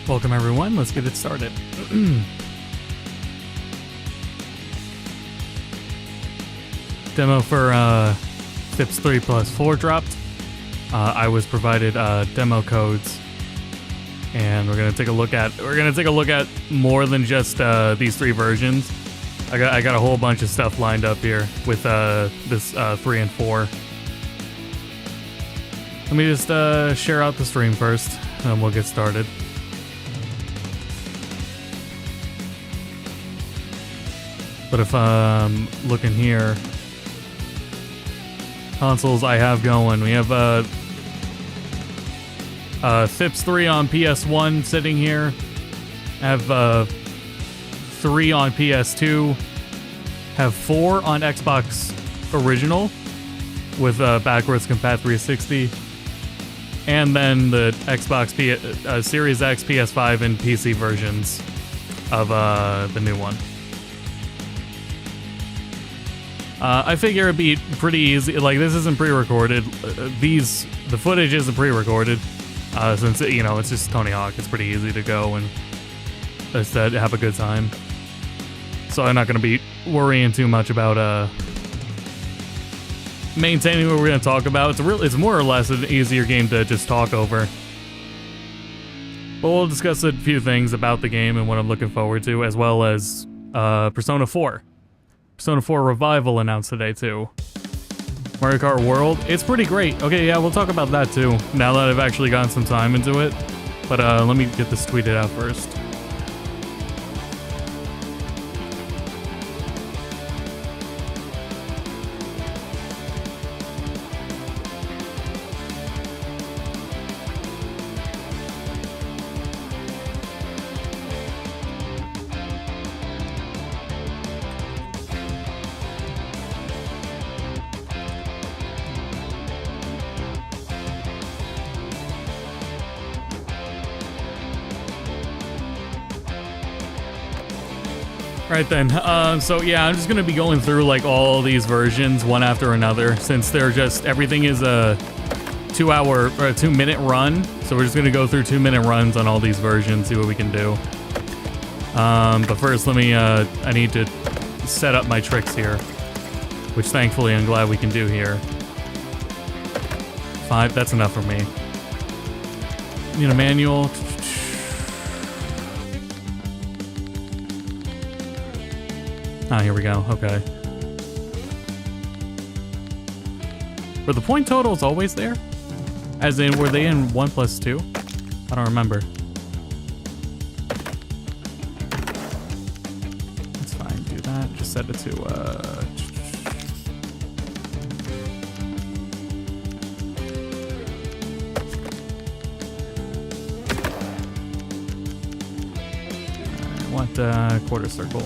Welcome everyone, let's get it started. Demo for FIPS 3+4 dropped. I was provided demo codes, and we're gonna take a look at more than just these three versions. I got a whole bunch of stuff lined up here with this 3 and 4. Let me just share out the stream first, and then we'll get started. But if I'm looking here, consoles I have going, we have FIPS 3 on PS1 sitting here. I have 3 on PS2. Have 4 on Xbox Original with backwards compat 360. And then the Xbox Series X, PS5, and PC versions of the new one. I figure it'd be pretty easy. Like, this isn't pre-recorded. The footage isn't pre-recorded, since it's just Tony Hawk. It's pretty easy to go and just have a good time. So I'm not gonna be worrying too much about maintaining what we're gonna talk about. It's more or less an easier game to just talk over. But we'll discuss a few things about the game and what I'm looking forward to, as well as Persona 4. Persona 4 Revival announced today, too. Mario Kart World, it's pretty great. Okay, yeah, we'll talk about that, too, now that I've actually gotten some time into it. But let me get this tweeted out first. Right then, so yeah, I'm just gonna be going through like all these versions one after another, since they're just, everything is a 2-hour or a 2-minute run, so we're just gonna go through 2-minute runs on all these versions, see what we can do. But first, I need to set up my tricks here, which thankfully I'm glad we can do here. 5, that's enough for me. Need a manual. Ah, here we go. Okay. Were the point totals always there? As in, were they in 1 plus 2? I don't remember. That's fine. Do that. Just set it to, I want quarter circle.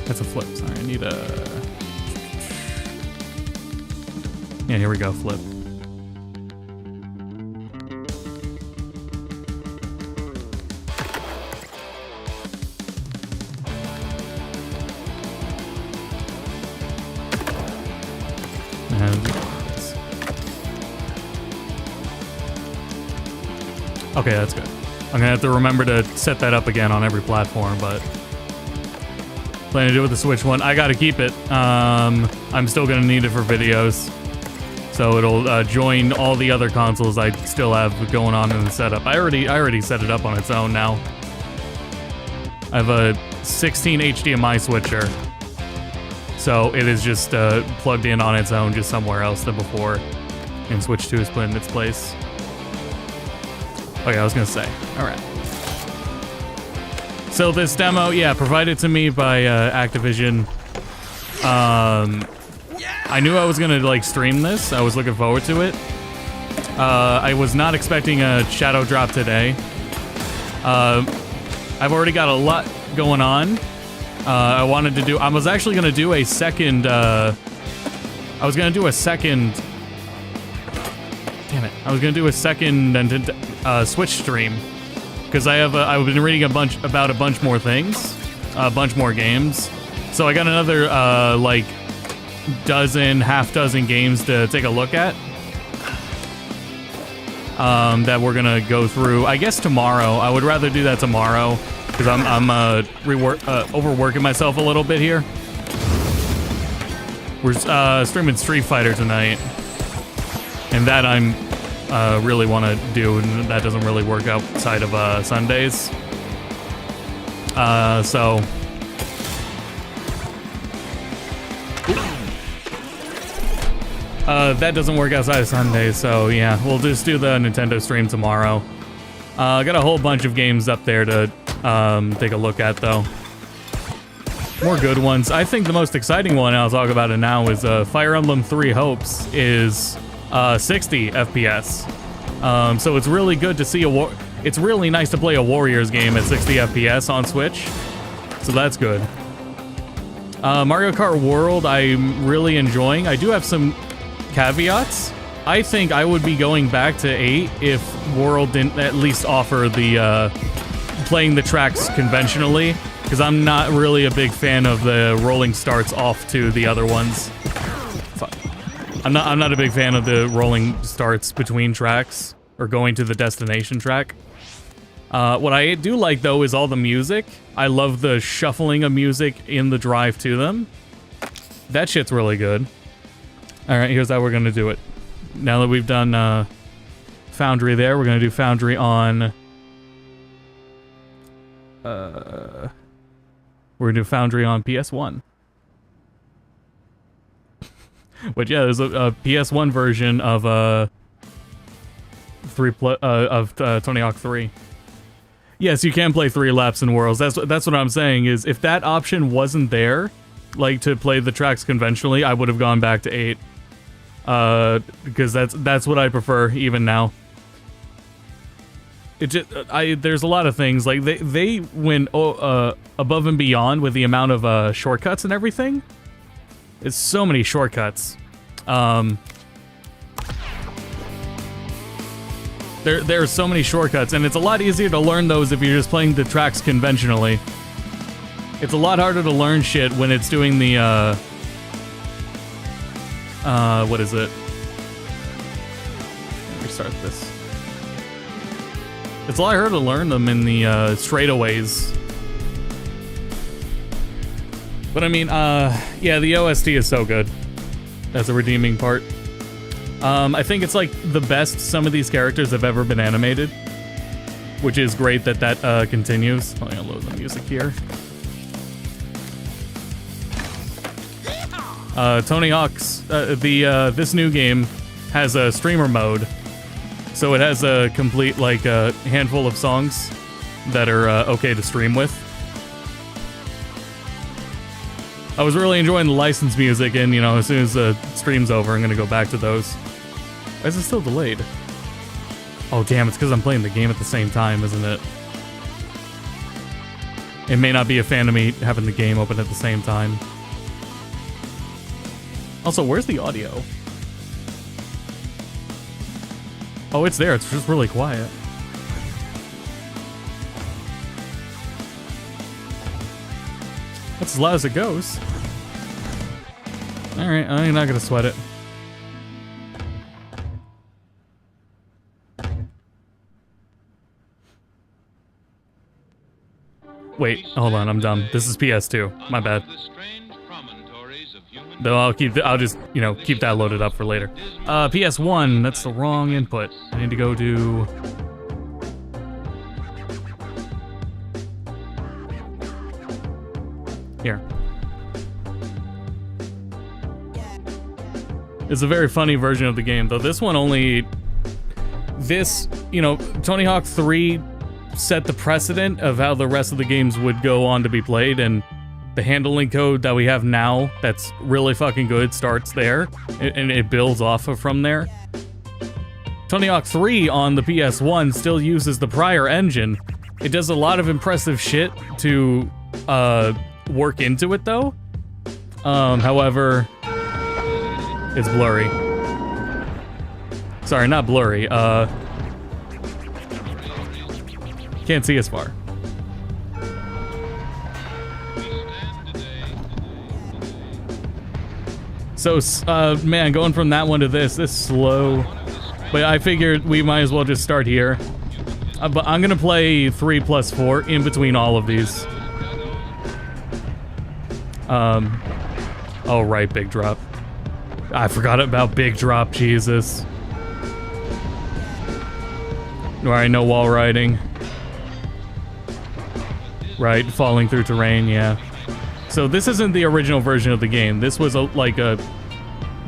That's a flip, sorry, I need a... Yeah, here we go, flip. Okay, that's good. I'm gonna have to remember to set that up again on every platform, but... Planning to do with the Switch one. I gotta keep it. I'm still gonna need it for videos. So it'll join all the other consoles I still have going on in the setup. I already set it up on its own now. I have a 16 HDMI switcher. So it is just plugged in on its own just somewhere else than before. And Switch 2 is put in its place. Okay, I was gonna say. Alright. So this demo, yeah, provided to me by Activision. I knew I was gonna like stream this. I was looking forward to it. I was not expecting a shadow drop today. I've already got a lot going on. I was actually gonna do a second. I was gonna do a second. Damn it! I was gonna do a second Switch stream. Because I've been reading about a bunch more things, a bunch more games. So I got another, half dozen games to take a look at. That we're gonna go through, I guess tomorrow. I would rather do that tomorrow because I'm overworking myself a little bit here. We're streaming Street Fighter tonight, and that I'm really want to do, and that doesn't really work outside of Sundays. So. That doesn't work outside of Sundays, so yeah, we'll just do the Nintendo stream tomorrow. Got a whole bunch of games up there to take a look at, though. More good ones. I think the most exciting one, I'll talk about it now, is Fire Emblem 3 Hopes is 60 FPS. So it's really good to see it's really nice to play a Warriors game at 60 FPS on Switch. So that's good. Mario Kart World, I'm really enjoying. I do have some caveats. I think I would be going back to 8 if World didn't at least offer the playing the tracks conventionally, because I'm not really a big fan of the rolling starts off to the other ones. I'm not a big fan of the rolling starts between tracks or going to the destination track. What I do like, though, is all the music. I love the shuffling of music in the drive to them. That shit's really good. Alright, here's how we're going to do it. Now that we've done Foundry there, we're going to do Foundry on... we're going to do Foundry on PS1. But yeah, there's a PS1 version of Tony Hawk 3. Yes, you can play 3 laps in Worlds. That's what I'm saying, is if that option wasn't there, like to play the tracks conventionally, I would have gone back to 8. Because that's what I prefer even now. It just, there's a lot of things, like they went above and beyond with the amount of shortcuts and everything. It's so many shortcuts. There are so many shortcuts, and it's a lot easier to learn those if you're just playing the tracks conventionally. It's a lot harder to learn shit when it's doing the, what is it? Let me restart this. It's a lot harder to learn them in the, straightaways. But I mean, yeah, the OST is so good. That's a redeeming part. I think it's like the best some of these characters have ever been animated, which is great that continues. Let me load the music here. Tony Hawk's this new game has a streamer mode, so it has a complete like a handful of songs that are okay to stream with. I was really enjoying the licensed music, and you know, as soon as the stream's over, I'm gonna go back to those. Why is it still delayed? Oh damn, it's because I'm playing the game at the same time, isn't it? It may not be a fan of me having the game open at the same time. Also, where's the audio? Oh, it's there, it's just really quiet. That's as loud as it goes. Alright, I'm not gonna sweat it. Wait, hold on, I'm dumb. This is PS2. My bad. Though I'll just, you know, keep that loaded up for later. PS1, that's the wrong input. I need to go to... Here. It's a very funny version of the game, though this one only... This, you know, Tony Hawk 3 set the precedent of how the rest of the games would go on to be played, and the handling code that we have now that's really fucking good starts there, and it builds off of from there. Tony Hawk 3 on the PS1 still uses the prior engine. It does a lot of impressive shit to work into it, though. However, it's blurry. Sorry, not blurry. Can't see as far. So, man, going from that one to this is slow. But I figured we might as well just start here. But I'm gonna play 3+4 in between all of these. Oh, right, big drop. I forgot about big drop, Jesus. Alright, no wall riding. Right, falling through terrain, yeah. So this isn't the original version of the game. This was like a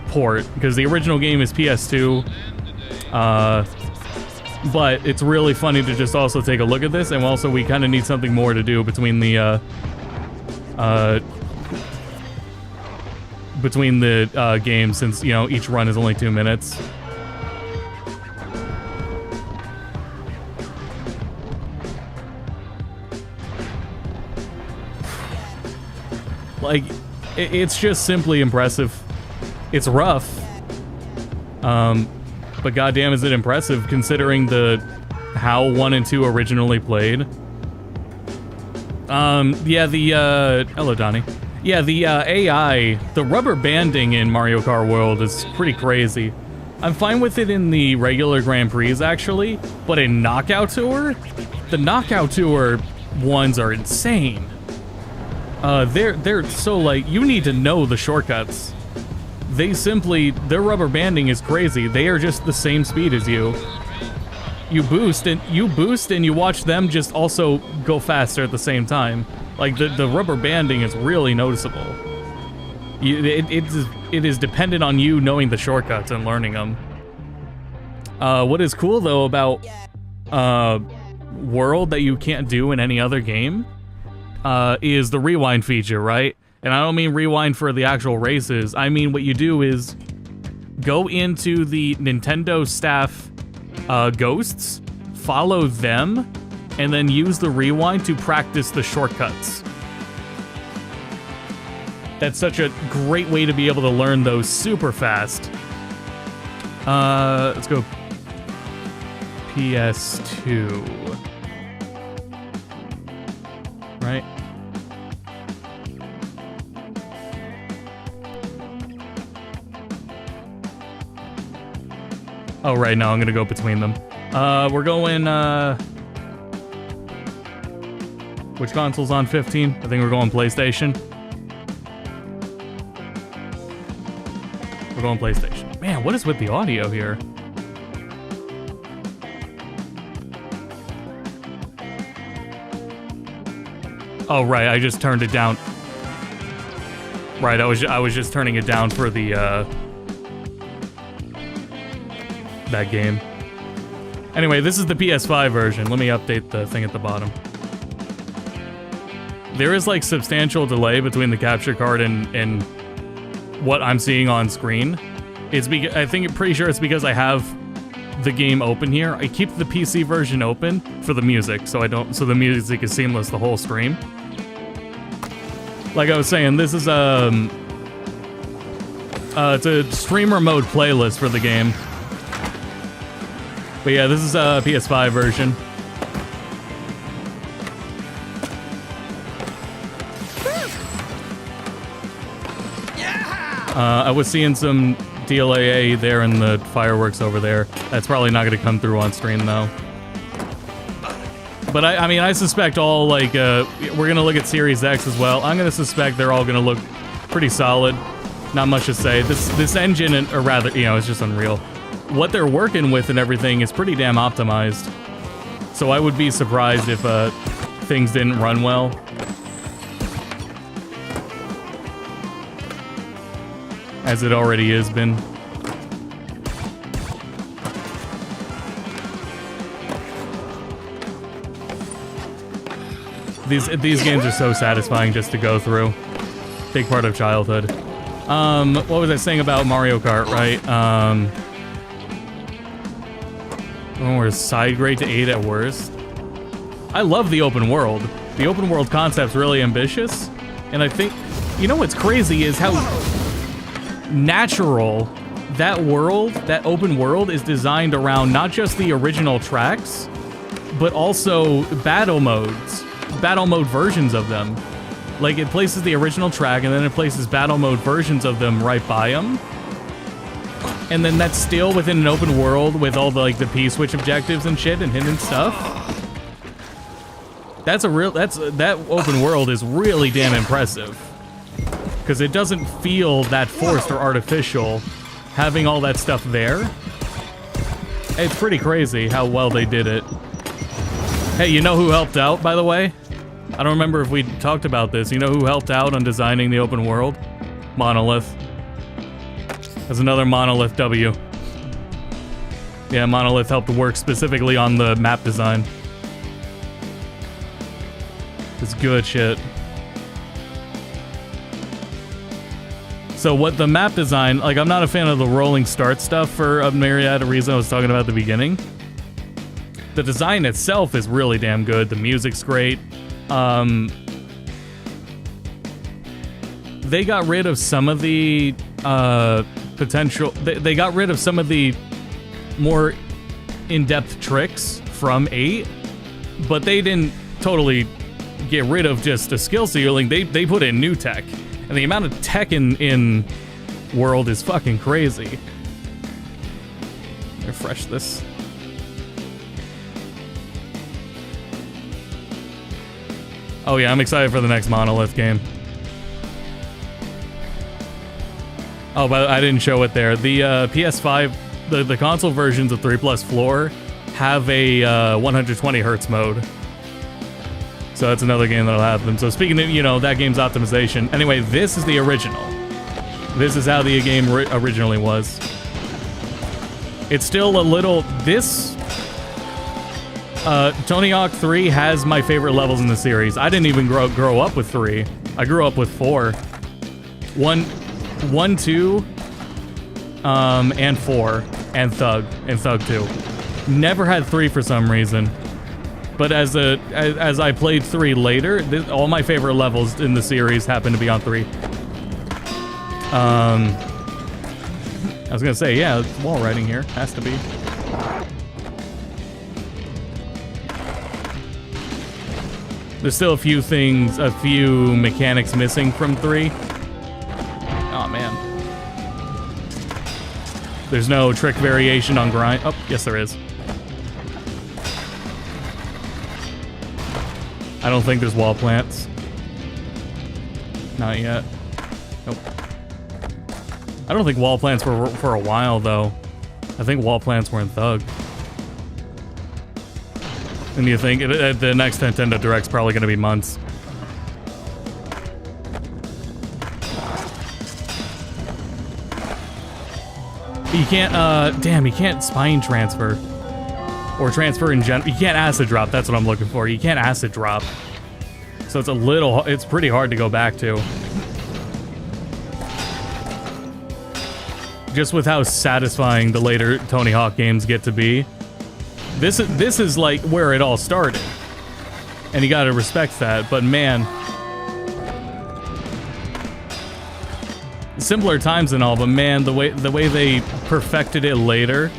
port, because the original game is PS2. But it's really funny to just also take a look at this, and also we kind of need something more to do between the games, since, you know, each run is only 2 minutes. Like, it's just simply impressive. It's rough. But goddamn is it impressive considering how 1 and 2 originally played. Yeah, hello Donnie. Yeah, the AI, the rubber banding in Mario Kart World is pretty crazy. I'm fine with it in the regular Grand Prix actually, but in Knockout Tour, the Knockout Tour ones are insane. They're so, like, you need to know the shortcuts. Their rubber banding is crazy. They are just the same speed as you. You boost and you watch them just also go faster at the same time. Like, the rubber banding is really noticeable. It is dependent on you knowing the shortcuts and learning them. What is cool though about World that you can't do in any other game is the rewind feature, right? And I don't mean rewind for the actual races. I mean what you do is go into the Nintendo staff ghosts, follow them, and then use the rewind to practice the shortcuts. That's such a great way to be able to learn those super fast. Let's go PS2. Right? Oh, right, no, I'm gonna go between them. We're going, which console's on 15? I think we're going PlayStation. We're going PlayStation. Man, what is with the audio here? Oh, right, I just turned it down. Right, I was just turning it down for the, that game. Anyway, this is the PS5 version. Let me update the thing at the bottom. There is, like, substantial delay between the capture card and what I'm seeing on screen. It's pretty sure it's because I have the game open here. I keep the PC version open for the music, so the music is seamless the whole stream. Like I was saying, this is it's a streamer mode playlist for the game. But yeah, this is a PS5 version. I was seeing some DLAA there in the fireworks over there. That's probably not going to come through on stream, though. But I mean, I suspect all, like, we're going to look at Series X as well. I'm going to suspect they're all going to look pretty solid. Not much to say. This engine, or rather, you know, it's just Unreal. What they're working with and everything is pretty damn optimized. So I would be surprised if things didn't run well. As it already has been. These games are so satisfying just to go through. Big part of childhood. What was I saying about Mario Kart, right? We're side grade to 8 at worst. I love the open world. The open world concept's really ambitious. And I think, you know what's crazy is how natural that world, that open world, is designed around not just the original tracks, but also battle mode versions of them. Like, it places the original track, and then it places battle mode versions of them right by them. And then that's still within an open world with all the, like, the P-switch objectives and shit and hidden stuff. That open world is really damn impressive. Because it doesn't feel that forced or artificial having all that stuff there. It's pretty crazy how well they did it. Hey, you know who helped out, by the way? I don't remember if we talked about this. You know who helped out on designing the open world? Monolith. That's another Monolith W. Yeah, Monolith helped work specifically on the map design. It's good shit. So what the map design, like, I'm not a fan of the rolling start stuff for a myriad of reasons I was talking about at the beginning. The design itself is really damn good. The music's great. They got rid of some of the potential. They got rid of some of the more in-depth tricks from 8, but they didn't totally get rid of just a skill ceiling. They put in new tech, and the amount of tech in World is fucking crazy. Refresh this. Oh yeah, I'm excited for the next Monolith game. Oh, but I didn't show it there. The PS5, the console versions of 3+4 have a 120 hertz mode. So that's another game that'll have them. So speaking of, you know, that game's optimization. Anyway, this is the original. This is how the game originally was. It's still a little... Tony Hawk 3 has my favorite levels in the series. I didn't even grow up with 3. I grew up with 4. 1, 2, and 4, and Thug 2. Never had 3 for some reason. But as I played 3 later, all my favorite levels in the series happen to be on 3. I was gonna say, yeah, it's wall riding here. Has to be. There's still a few mechanics missing from 3. Oh man. There's no trick variation on grind. Oh, yes there is. I don't think there's wall plants. Not yet. Nope. I don't think wall plants were for a while though. I think wall plants were in Thug. And you think the next Nintendo Direct's probably going to be months. You can't, damn, you can't spine transfer. Or transfer in general. You can't acid drop, that's what I'm looking for. You can't acid drop. So it's pretty hard to go back to. Just with how satisfying the later Tony Hawk games get to be. This is like where it all started, and you gotta respect that. But man, simpler times and all. But man, the way they perfected it later,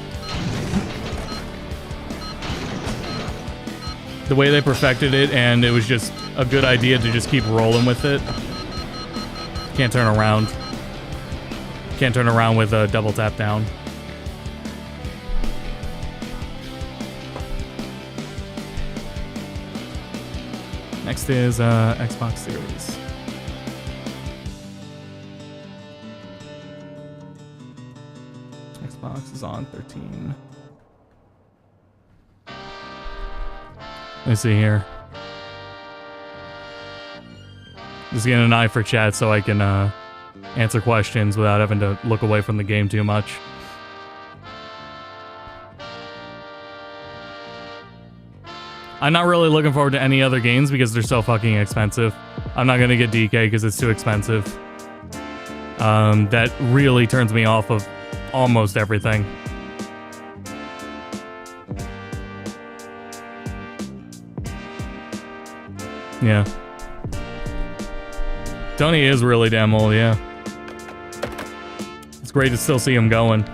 and it was just a good idea to just keep rolling with it. Can't turn around. Can't turn around with a double tap down. Next is Xbox Series. Xbox is on 13. Let me see here. Just getting an eye for chat so I can answer questions without having to look away from the game too much. I'm not really looking forward to any other games because they're so fucking expensive. I'm not gonna get DK because it's too expensive. That really turns me off of almost everything. Yeah. Tony is really damn old, yeah. It's great to still see him going.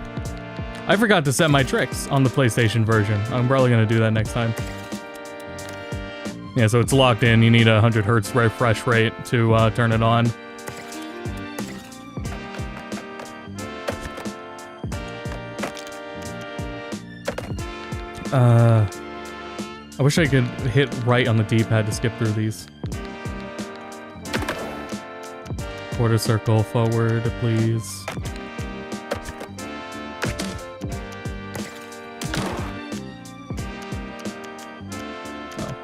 I forgot to set my tricks on the PlayStation version. I'm probably gonna do that next time. Yeah, so it's locked in. You need a 100 hertz refresh rate to turn it on. I wish I could hit right on the D-pad to skip through these. Quarter circle forward, please. Oh.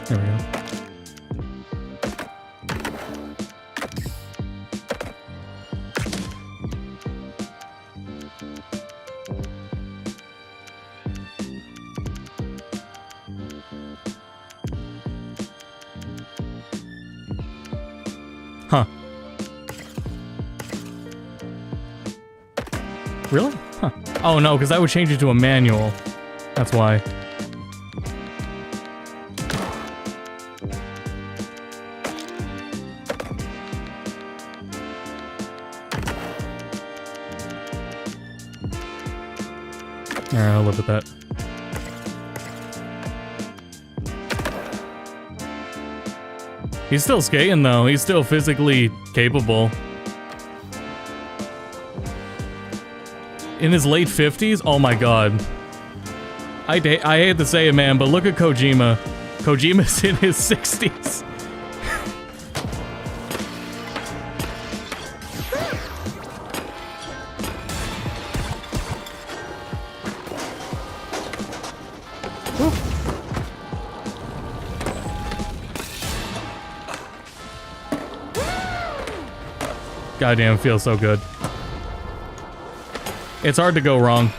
There we go. Huh. Really? Huh. Oh no, because I would change it to a manual. That's why. Alright, I'll live with that. He's still skating though, he's still physically capable. In his late 50s? Oh my god. I hate to say it, man, but look at Kojima. Kojima's in his 60s. Goddamn, it feels so good. It's hard to go wrong.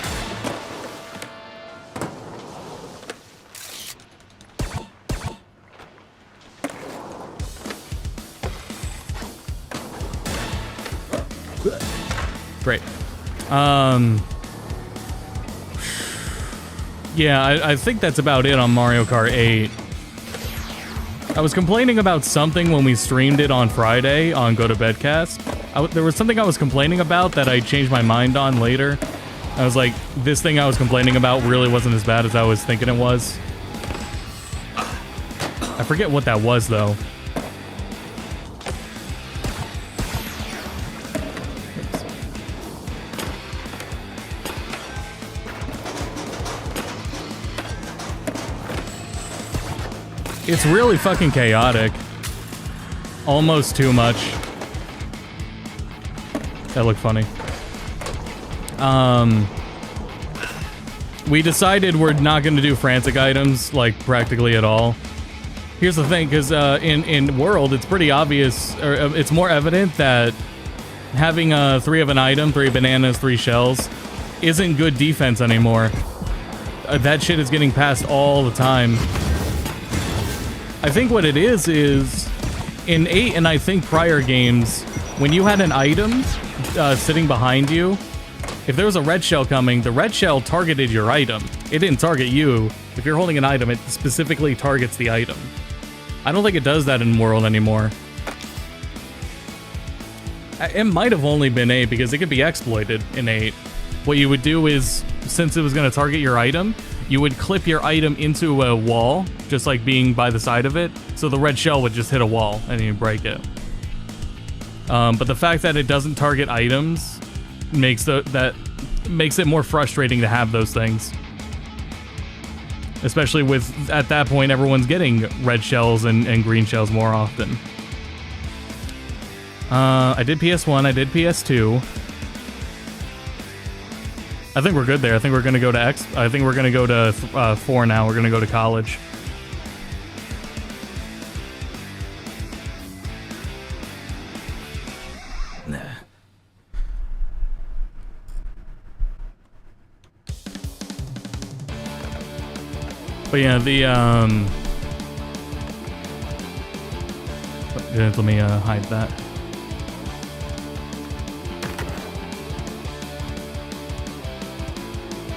Great. Yeah, I think that's about it on Mario Kart 8. I was complaining about something when we streamed it on Friday on Go to Bedcast. There was something I was complaining about that I changed my mind on later. I was like, this thing I was complaining about really wasn't as bad as I was thinking it was. I forget what that was, though. It's really fucking chaotic. Almost too much. That looked funny. We decided we're not going to do frantic items, like, practically at all. Here's the thing, because in World, it's pretty obvious, or it's more evident that having 3 of an item, 3 bananas, 3 shells, isn't good defense anymore. That shit is getting passed all the time. I think what it is in 8 and I think prior games, when you had an item sitting behind you, if there was a red shell coming, the red shell targeted your item. It didn't target you. If you're holding an item, it specifically targets the item. I don't think it does that in World anymore. It might have only been 8 because it could be exploited in 8. What you would do is, since it was going to target your item, you would clip your item into a wall, just like being by the side of it, so the red shell would just hit a wall and you break it. But the fact that it doesn't target items makes it more frustrating to have those things. Especially with, at that point, everyone's getting red shells and green shells more often. I did PS1, I did PS2. I think we're good there. I think we're gonna go to I think we're gonna go to 4 now. We're gonna go to college. Nah. But yeah, let me hide that.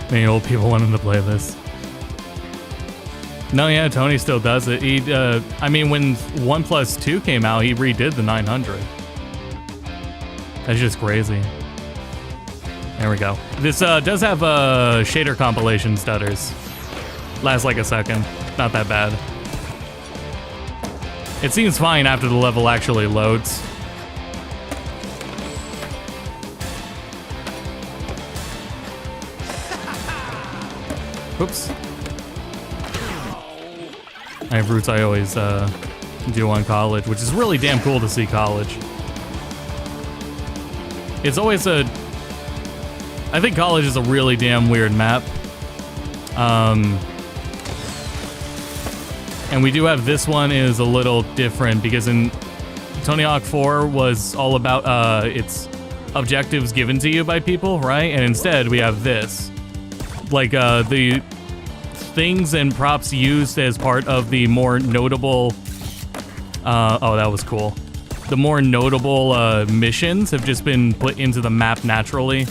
Many old people wanting to play this. No, yeah, Tony still does it. He, I mean, when 1+2 came out, he redid the 900. That's just crazy. There we go. This does have shader compilation stutters. Lasts like a second. Not that bad. It seems fine after the level actually loads. Oops. I have routes I always do on college, which is really damn cool to see college. It's always I think college is a really damn weird map. And we do have this one is a little different because in Tony Hawk 4 was all about its objectives given to you by people, right? And instead we have this. Like the things and props used as part of the more notable oh, that was cool. The more notable missions have just been put into the map naturally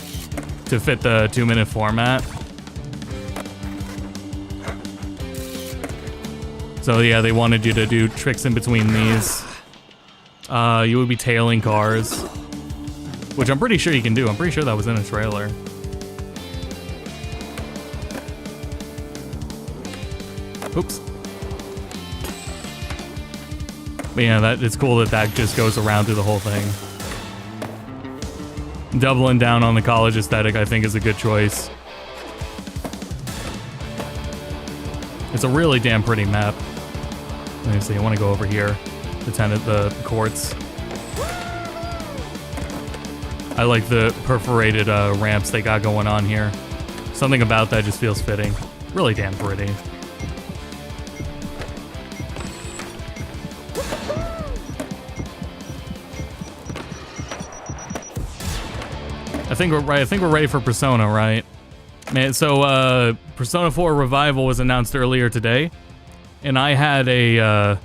to fit the 2-minute format. So yeah, they wanted you to do tricks in between these. You would be tailing cars, which I'm pretty sure you can do. I'm pretty sure that was in a trailer. Oops. But yeah, it's cool that just goes around through the whole thing. Doubling down on the college aesthetic, I think, is a good choice. It's a really damn pretty map. Let me see, I want to go over here to tenant the courts. I like the perforated ramps they got going on here. Something about that just feels fitting. Really damn pretty. I think we're ready for Persona, right? Man, so Persona 4 Revival was announced earlier today, and I had a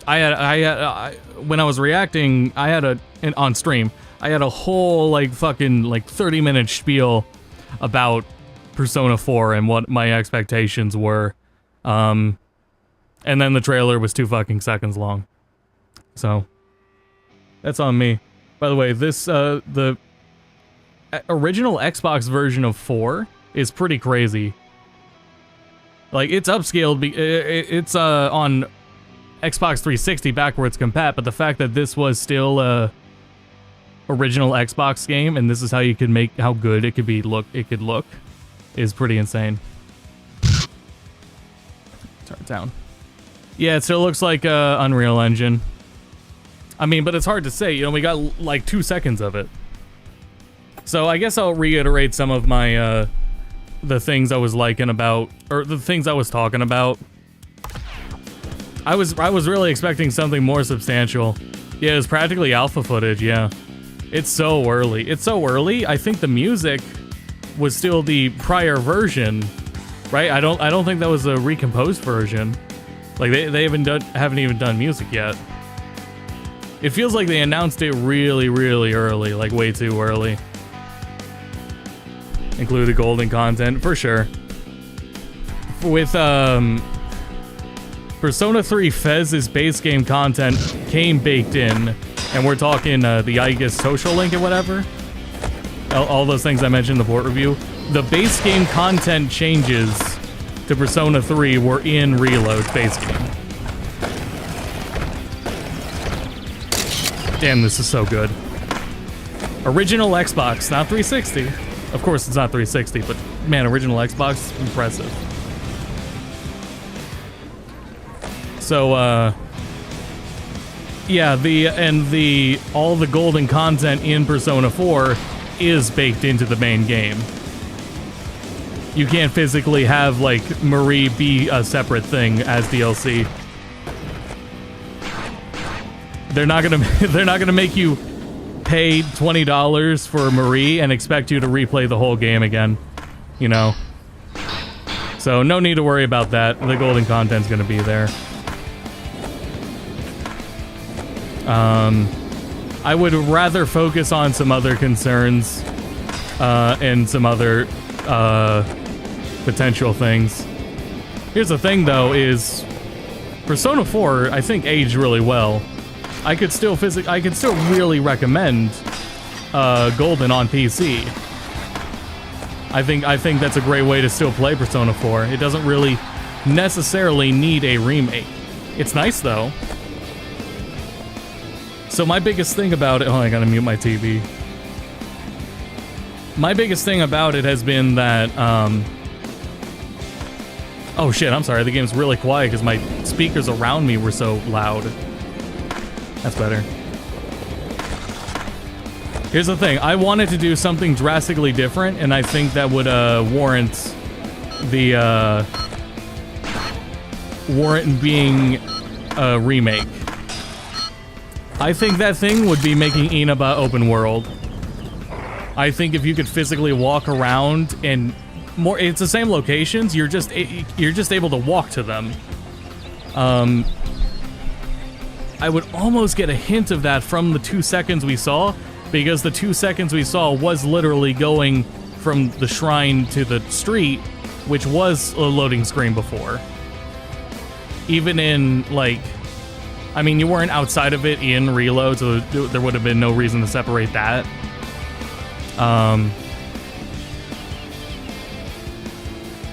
when I was reacting, on stream, I had a whole like fucking like 30-minute spiel about Persona 4 and what my expectations were. And then the trailer was 2 fucking seconds long. So that's on me. By the way, this the original Xbox version of 4 is pretty crazy. Like, it's upscaled, it's on Xbox 360 backwards compat, but the fact that this was still a original Xbox game and this is how you could make how good it could look is pretty insane. Turn it down. Yeah, it still looks like Unreal Engine. I mean, but it's hard to say, you know, we got like 2 seconds of it. So I guess I'll reiterate some of my the things I was liking about, or the things I was talking about. I was really expecting something more substantial. Yeah, it was practically alpha footage, yeah. It's so early. It's so early. I think the music was still the prior version, right? I don't think that was a recomposed version. Like they haven't even done music yet. It feels like they announced it really, really early, like way too early. Include the golden content, for sure. With Persona 3 Fez's base game content came baked in, and we're talking the Aegis social link and whatever. All those things I mentioned in the port review. The base game content changes to Persona 3 were in Reload's base game. Damn, this is so good. Original Xbox, not 360. Of course, it's not 360, but man, original Xbox, impressive. So, yeah, all the golden content in Persona 4 is baked into the main game. You can't physically have like Marie be a separate thing as DLC. They're not gonna make you pay $20 for Marie and expect you to replay the whole game again, you know. So no need to worry about that. The golden content's gonna be there. I would rather focus on some other concerns and some other potential things. Here's the thing though, is Persona 4 I think aged really well. I could still really recommend Golden on PC. I think that's a great way to still play Persona 4. It doesn't really necessarily need a remake. It's nice though. So my biggest thing about it, oh, I gotta mute my TV. My biggest thing about it has been that, oh shit, I'm sorry, the game's really quiet because my speakers around me were so loud. That's better. Here's the thing, I wanted to do something drastically different, and I think that would warrant the warrant being a remake. I think that thing would be making Inaba open world. I think if you could physically walk around and more, it's the same locations. You're just able to walk to them. I would almost get a hint of that from the 2 seconds we saw, because the 2 seconds we saw was literally going from the shrine to the street, which was a loading screen before. Even in, like, I mean, you weren't outside of it in Reload, so there would have been no reason to separate that.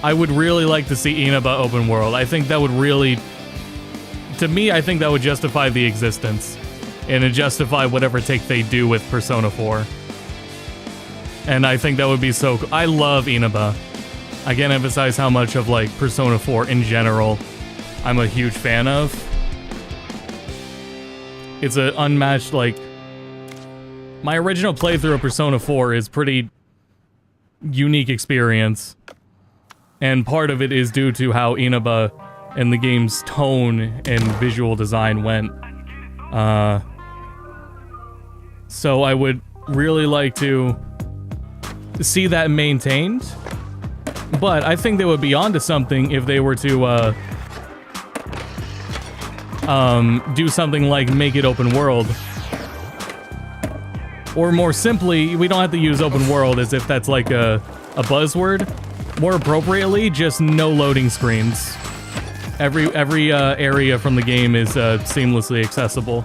I would really like to see Inaba open world. I think that would really, to me, I think that would justify the existence. And it justify whatever take they do with Persona 4. And I think that would be so cool. I love Inaba. I can't emphasize how much of, like, Persona 4 in general I'm a huge fan of. It's an unmatched, like... My original playthrough of Persona 4 is pretty unique experience. And part of it is due to how Inaba and the game's tone and visual design went. So I would really like to see that maintained. But I think they would be onto something if they were to, do something like make it open world. Or more simply, we don't have to use open world as if that's like a buzzword. More appropriately, just no loading screens. Every area from the game is seamlessly accessible.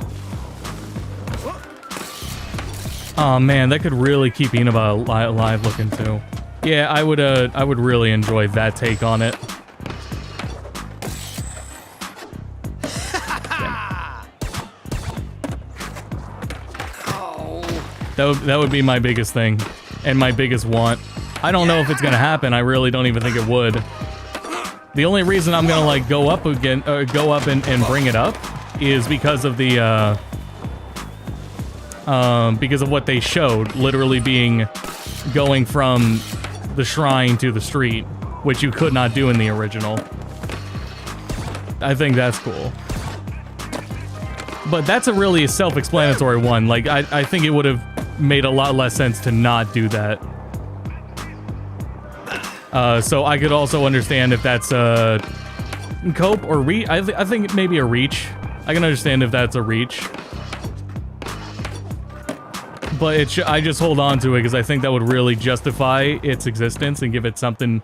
Oh man, that could really keep Inaba alive looking too. Yeah, I would really enjoy that take on it. That would be my biggest thing, and my biggest want. I don't know if it's gonna happen. I really don't even think it would. The only reason I'm gonna like go up again, and bring it up, is because of the because of what they showed, literally being going from the shrine to the street, which you could not do in the original. I think that's cool. But that's a really self-explanatory one. Like, I think it would have made a lot less sense to not do that. So I could also understand if that's a cope or reach. I think maybe a reach. I can understand if that's a reach. But I just hold on to it because I think that would really justify its existence and give it something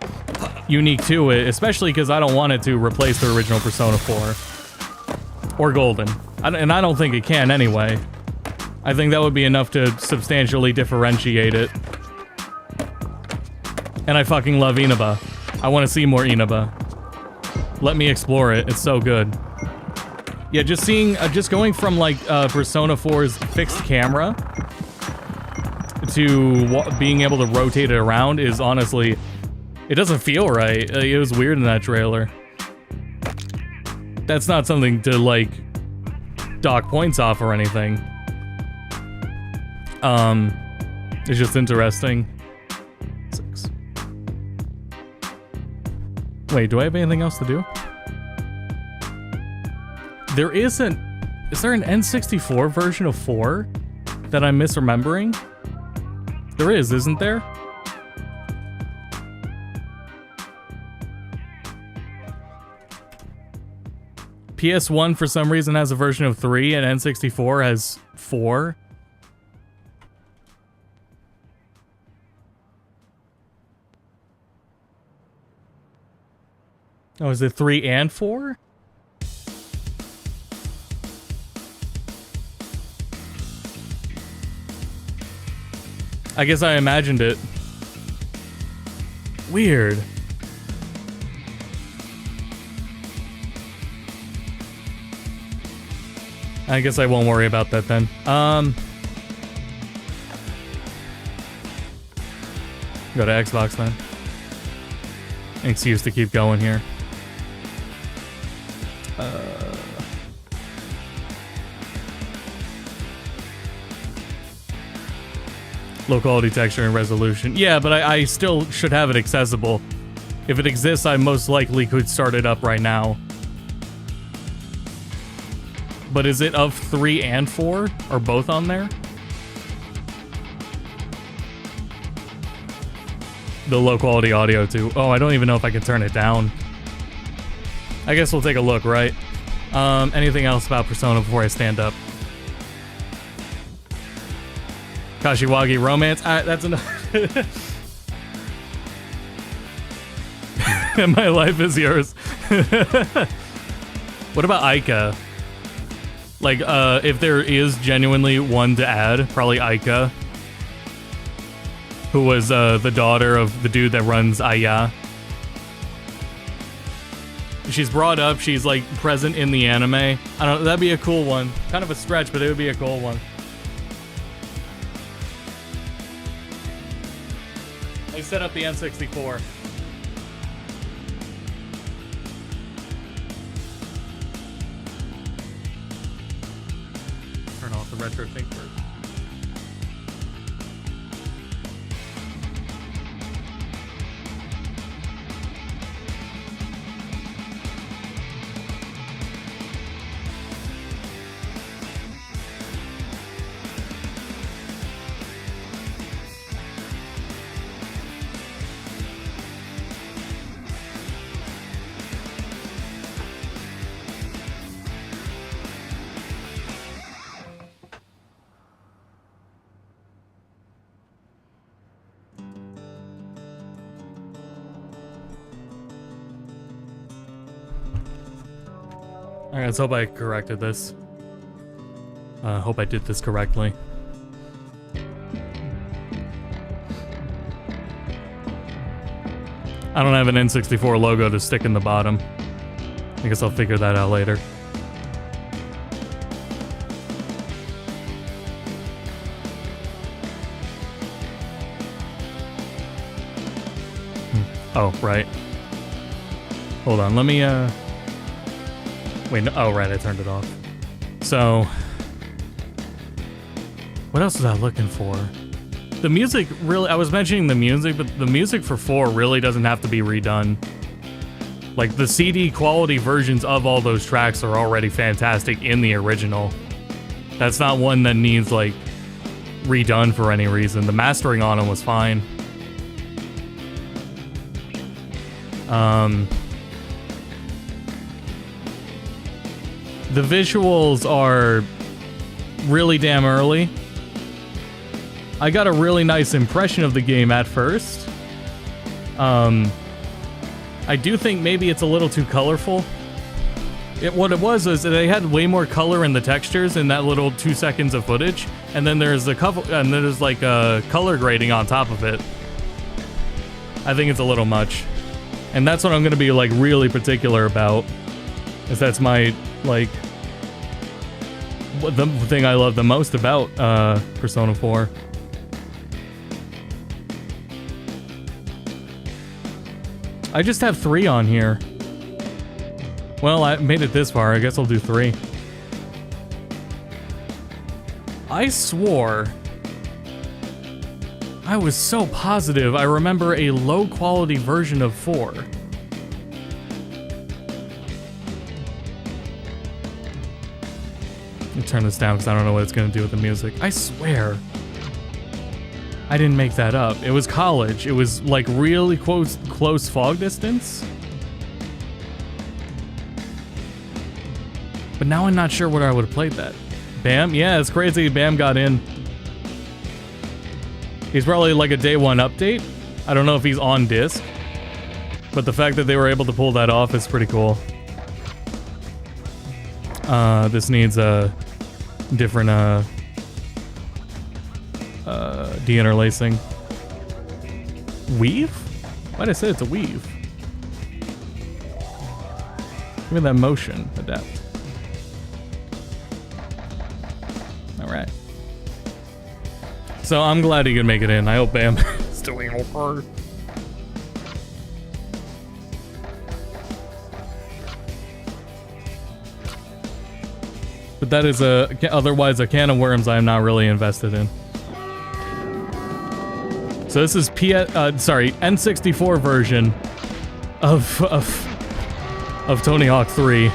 unique to it, especially because I don't want it to replace the original Persona 4. Or Golden. And I don't think it can anyway. I think that would be enough to substantially differentiate it. And I fucking love Inaba. I want to see more Inaba. Let me explore it. It's so good. Yeah, just seeing, just going from like Persona 4's fixed camera to being able to rotate it around is honestly, it doesn't feel right. It was weird in that trailer. That's not something to like dock points off or anything. It's just interesting. 6. Wait, do I have anything else to do? There isn't... Is there an N64 version of 4 that I'm misremembering? There is, isn't there? PS1 for some reason has a version of 3 and N64 has 4. Oh, is it 3 and 4? I guess I imagined it. Weird. I guess I won't worry about that then. Go to Xbox then. Excuse to keep going here. Low quality texture and resolution. Yeah, but I still should have it accessible. If it exists, I most likely could start it up right now. But is it of 3 and 4? Are both on there? The low quality audio too. Oh, I don't even know if I can turn it down. I guess we'll take a look, right? Anything else about Persona before I stand up? Kashiwagi Romance? That's enough. My life is yours. What about Aika? Like, if there is genuinely one to add, probably Aika, who was the daughter of the dude that runs Aya. She's brought up, she's like present in the anime. I don't know, that'd be a cool one. Kind of a stretch, but it would be a cool one. I set up the N64. Turn off the retro thing first. Alright, let's hope I corrected this. Hope I did this correctly. I don't have an N64 logo to stick in the bottom. I guess I'll figure that out later. Oh, right. Hold on, let me, wait, no, oh, right, I turned it off. So, what else was I looking for? The music really, I was mentioning the music, but the music for 4 really doesn't have to be redone. Like, the CD quality versions of all those tracks are already fantastic in the original. That's not one that needs, like, redone for any reason. The mastering on them was fine. The visuals are really damn early. I got a really nice impression of the game at first. I do think maybe it's a little too colorful. What it was is they had way more color in the textures in that little 2 seconds of footage, and then there's a couple, and there's like a color grading on top of it. I think it's a little much, and that's what I'm gonna be like really particular about. Is that's my like the thing I love the most about Persona 4. I just have 3 on here. Well, I made it this far. I guess I'll do 3. I swore I was so positive I remember a low-quality version of 4. Let me turn this down because I don't know what it's going to do with the music. I swear I didn't make that up. It was college. It was like really close fog distance. But now I'm not sure where I would have played that. Bam? Yeah, it's crazy Bam got in. He's probably like a day 1 update. I don't know if he's on disc. But the fact that they were able to pull that off is pretty cool. This needs a different deinterlacing. Weave? Why'd I say it's a weave? Give me that motion adapt. Alright. So I'm glad he could make it in. I hope Bam is doing okay. But that is otherwise a can of worms I am not really invested in. So this is N64 version of Tony Hawk 3.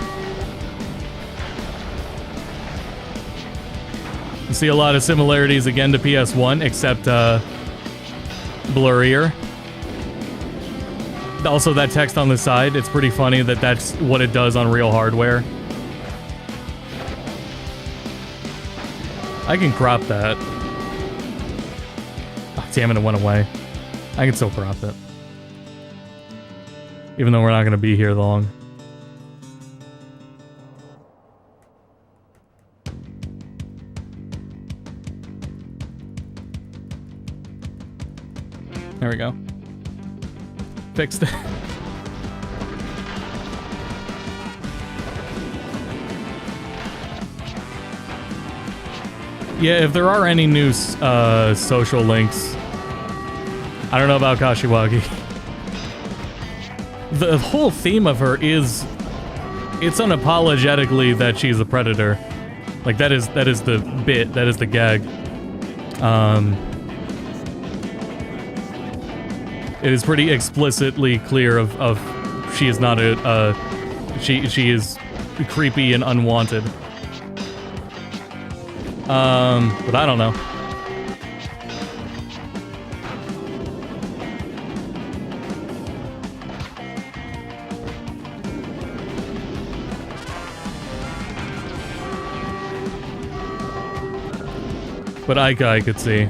You see a lot of similarities again to PS1, except blurrier. Also, that text on the side, it's pretty funny that that's what it does on real hardware. I can crop that. Oh, damn it, it went away. I can still crop it. Even though we're not going to be here long. There we go. Fixed it. Yeah, if there are any new social links, I don't know about Kashiwagi. The whole theme of her is, it's unapologetically that she's a predator. Like that is the bit, that is the gag. It is pretty explicitly clear of she is not she is creepy and unwanted. But I don't know. But Aika I could see.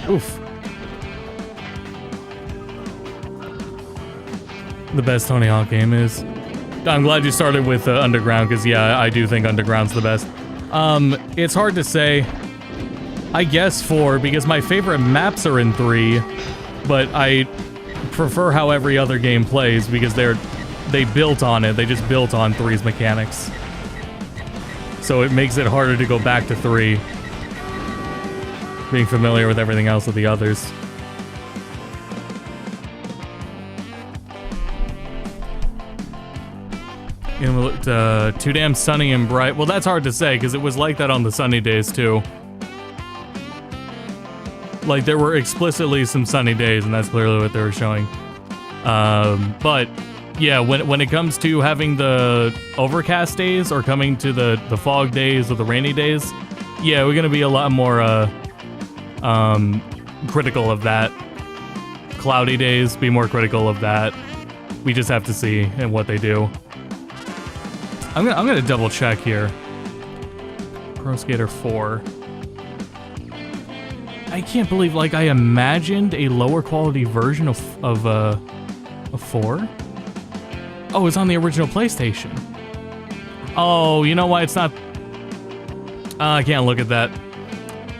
Oof. The best Tony Hawk game is. I'm glad you started with Underground, because yeah, I do think Underground's the best. It's hard to say. I guess 4, because my favorite maps are in 3, but I prefer how every other game plays, because they built on it. They just built on 3's mechanics. So it makes it harder to go back to 3, being familiar with everything else of the others. It looked too damn sunny and bright. Well, that's hard to say, because it was like that on the sunny days, too. Like, there were explicitly some sunny days, and that's clearly what they were showing. But, yeah, when it comes to having the overcast days, or coming to the fog days, or the rainy days, yeah, we're gonna be a lot more, critical of that. Cloudy days, be more critical of that. We just have to see and what they do. I'm gonna double check here. Pro Skater 4. I can't believe, like, I imagined a lower quality version of 4. Oh, it's on the original PlayStation. Oh, you know why it's not? I can't look at that.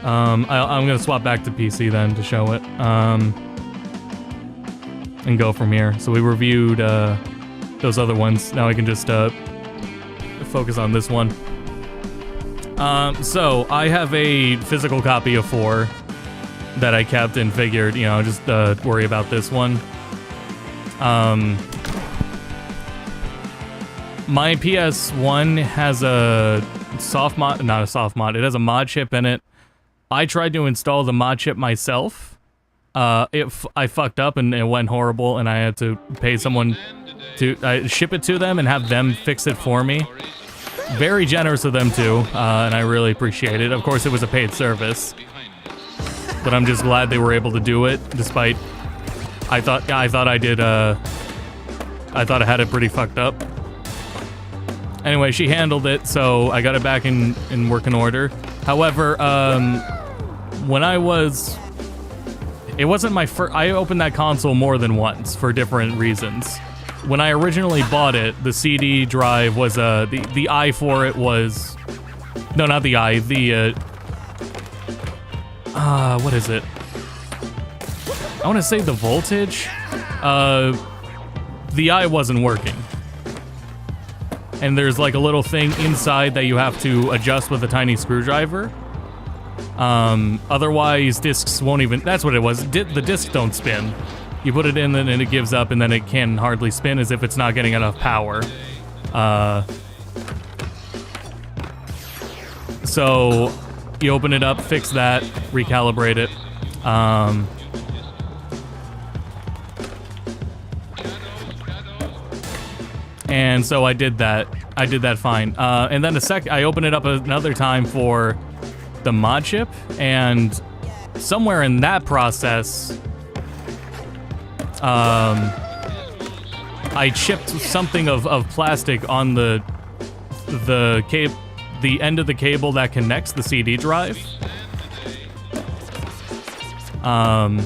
I'm gonna swap back to PC then to show it. And go from here. So we reviewed those other ones. Now I can just focus on this one. So I have a physical copy of 4 that I kept and figured, you know, just worry about this one. My PS1 has a soft mod, not a soft mod, it has a mod chip in it. I tried to install the mod chip myself. I fucked up and it went horrible, and I had to pay someone to ship it to them and have them fix it for me. Very generous of them too, and I really appreciate it. Of course, it was a paid service, but I'm just glad they were able to do it, despite I thought I had it pretty fucked up. Anyway, she handled it, so I got it back in working order. However, when it wasn't my first. I opened that console more than once for different reasons. when I originally bought it, the CD drive was the I for it was no, not the I, the what is it? I want to say the voltage. The I wasn't working. And there's like a little thing inside that you have to adjust with a tiny screwdriver. Otherwise, discs won't even... That's what it was. The discs don't spin. You put it in and it gives up, and then it can hardly spin as if it's not getting enough power. So you open it up, fix that, recalibrate it. And so I did that. I did that fine. And then I opened it up another time for the mod chip, and somewhere in that process, I chipped something of plastic on the end of the cable that connects the CD drive. And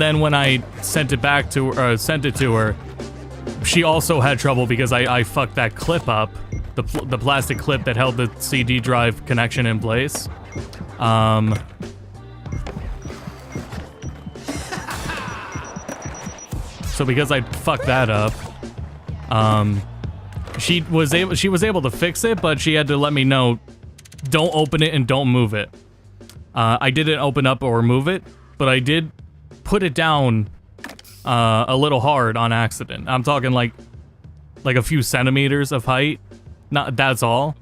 then when I sent it to her, she also had trouble because I fucked that clip up, the plastic clip that held the CD drive connection in place. So because I fucked that up, she was able to fix it, but she had to let me know, don't open it and don't move it. I didn't open up or move it, but I did put it down a little hard on accident. I'm talking like a few centimeters of height. That's all.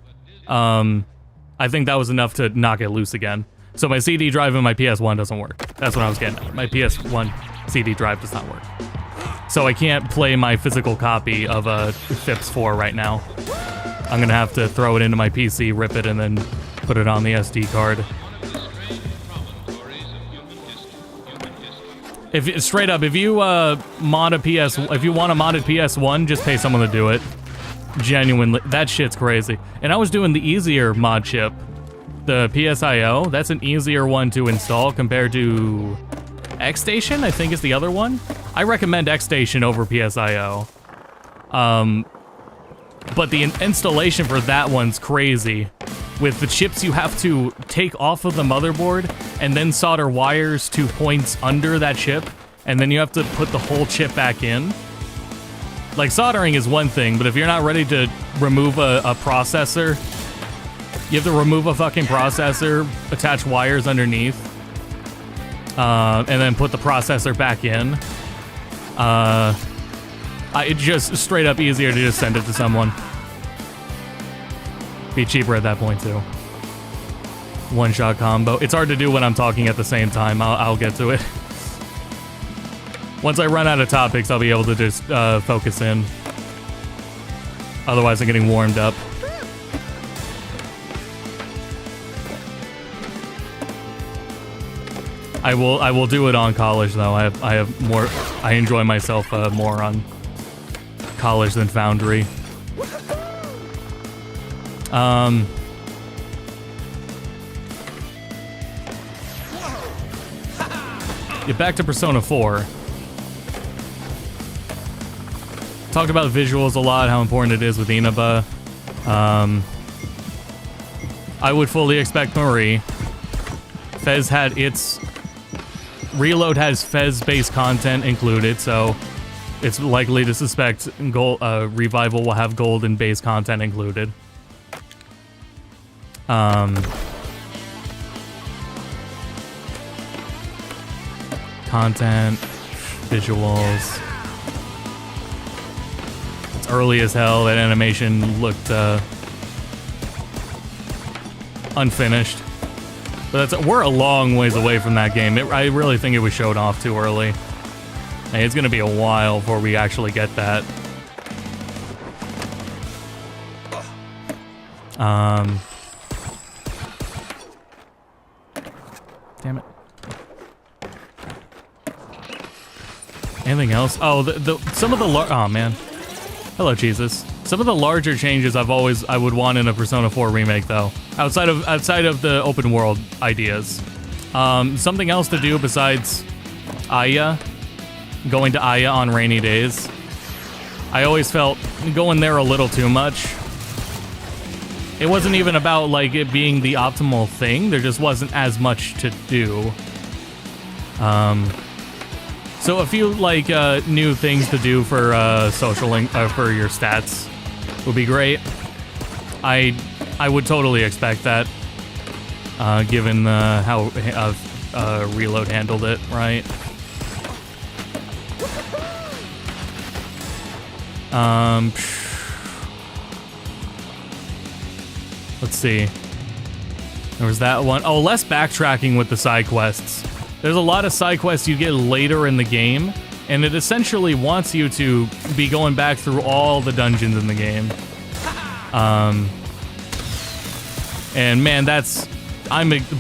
I think that was enough to knock it loose again. So my CD drive in my PS1 doesn't work. That's what I was getting at. My PS1 CD drive does not work. So I can't play my physical copy of FIPS 4 right now. I'm gonna have to throw it into my PC, rip it, and then put it on the SD card. Straight up, if you want a modded PS1, just pay someone to do it. Genuinely, that shit's crazy. And I was doing the easier mod chip, the PSIO. That's an easier one to install compared to X-Station, I think is the other one. I recommend X-Station over PSIO. But the installation for that one's crazy. With the chips you have to take off of the motherboard and then solder wires to points under that chip, and then you have to put the whole chip back in. Like, soldering is one thing, but if you're not ready to remove a processor, you have to remove a fucking processor, attach wires underneath, and then put the processor back in. It's just straight up easier to just send it to someone. Be cheaper at that point too. One-shot combo. It's hard to do when I'm talking at the same time. I'll get to it. Once I run out of topics, I'll be able to just focus in. Otherwise, I'm getting warmed up. I will do it on college though. I have more. I enjoy myself more on college than Foundry. Get back to Persona 4. Talked about visuals a lot, how important it is with Inaba. I would fully expect Marie. Fez had its... Reload has Fez-based content included, so it's likely to suspect Revival will have gold and base content included. Content, visuals. It's early as hell. That animation looked unfinished. But we're a long ways away from that game. I really think it was showed off too early. Hey, it's gonna be a while before we actually get that. Damn it. Anything else? Oh, some of the oh man. Hello, Jesus. Some of the larger changes I would want in a Persona 4 remake though. Outside of the open world ideas. Something else to do besides Aya going to Aya on rainy days. I always felt going there a little too much. It wasn't even about like it being the optimal thing. There just wasn't as much to do. So a few like new things to do for for your stats would be great. I would totally expect that, given how Reload handled it, right? Let's see. There was that one. Oh, less backtracking with the side quests. There's a lot of side quests you get later in the game, and it essentially wants you to be going back through all the dungeons in the game. And man,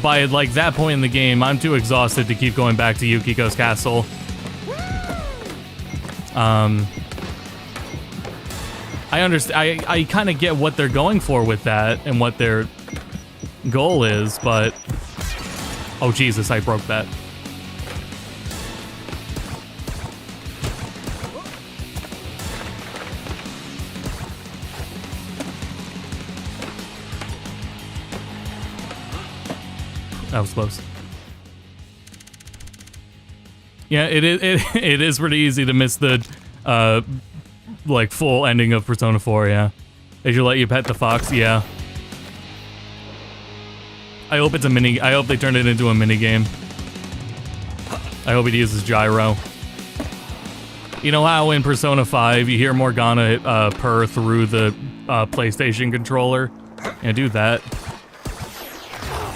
by like that point in the game, I'm too exhausted to keep going back to Yukiko's castle. I understand. I kind of get what they're going for with that and what their goal is, but oh Jesus, I broke that. That was close. Yeah, it is pretty easy to miss the like full ending of Persona 4, yeah. They should let you pet the fox, yeah. I hope it's I hope they turn it into a mini game. I hope it uses gyro. You know how in Persona 5 you hear Morgana purr through the PlayStation controller? Yeah, do that.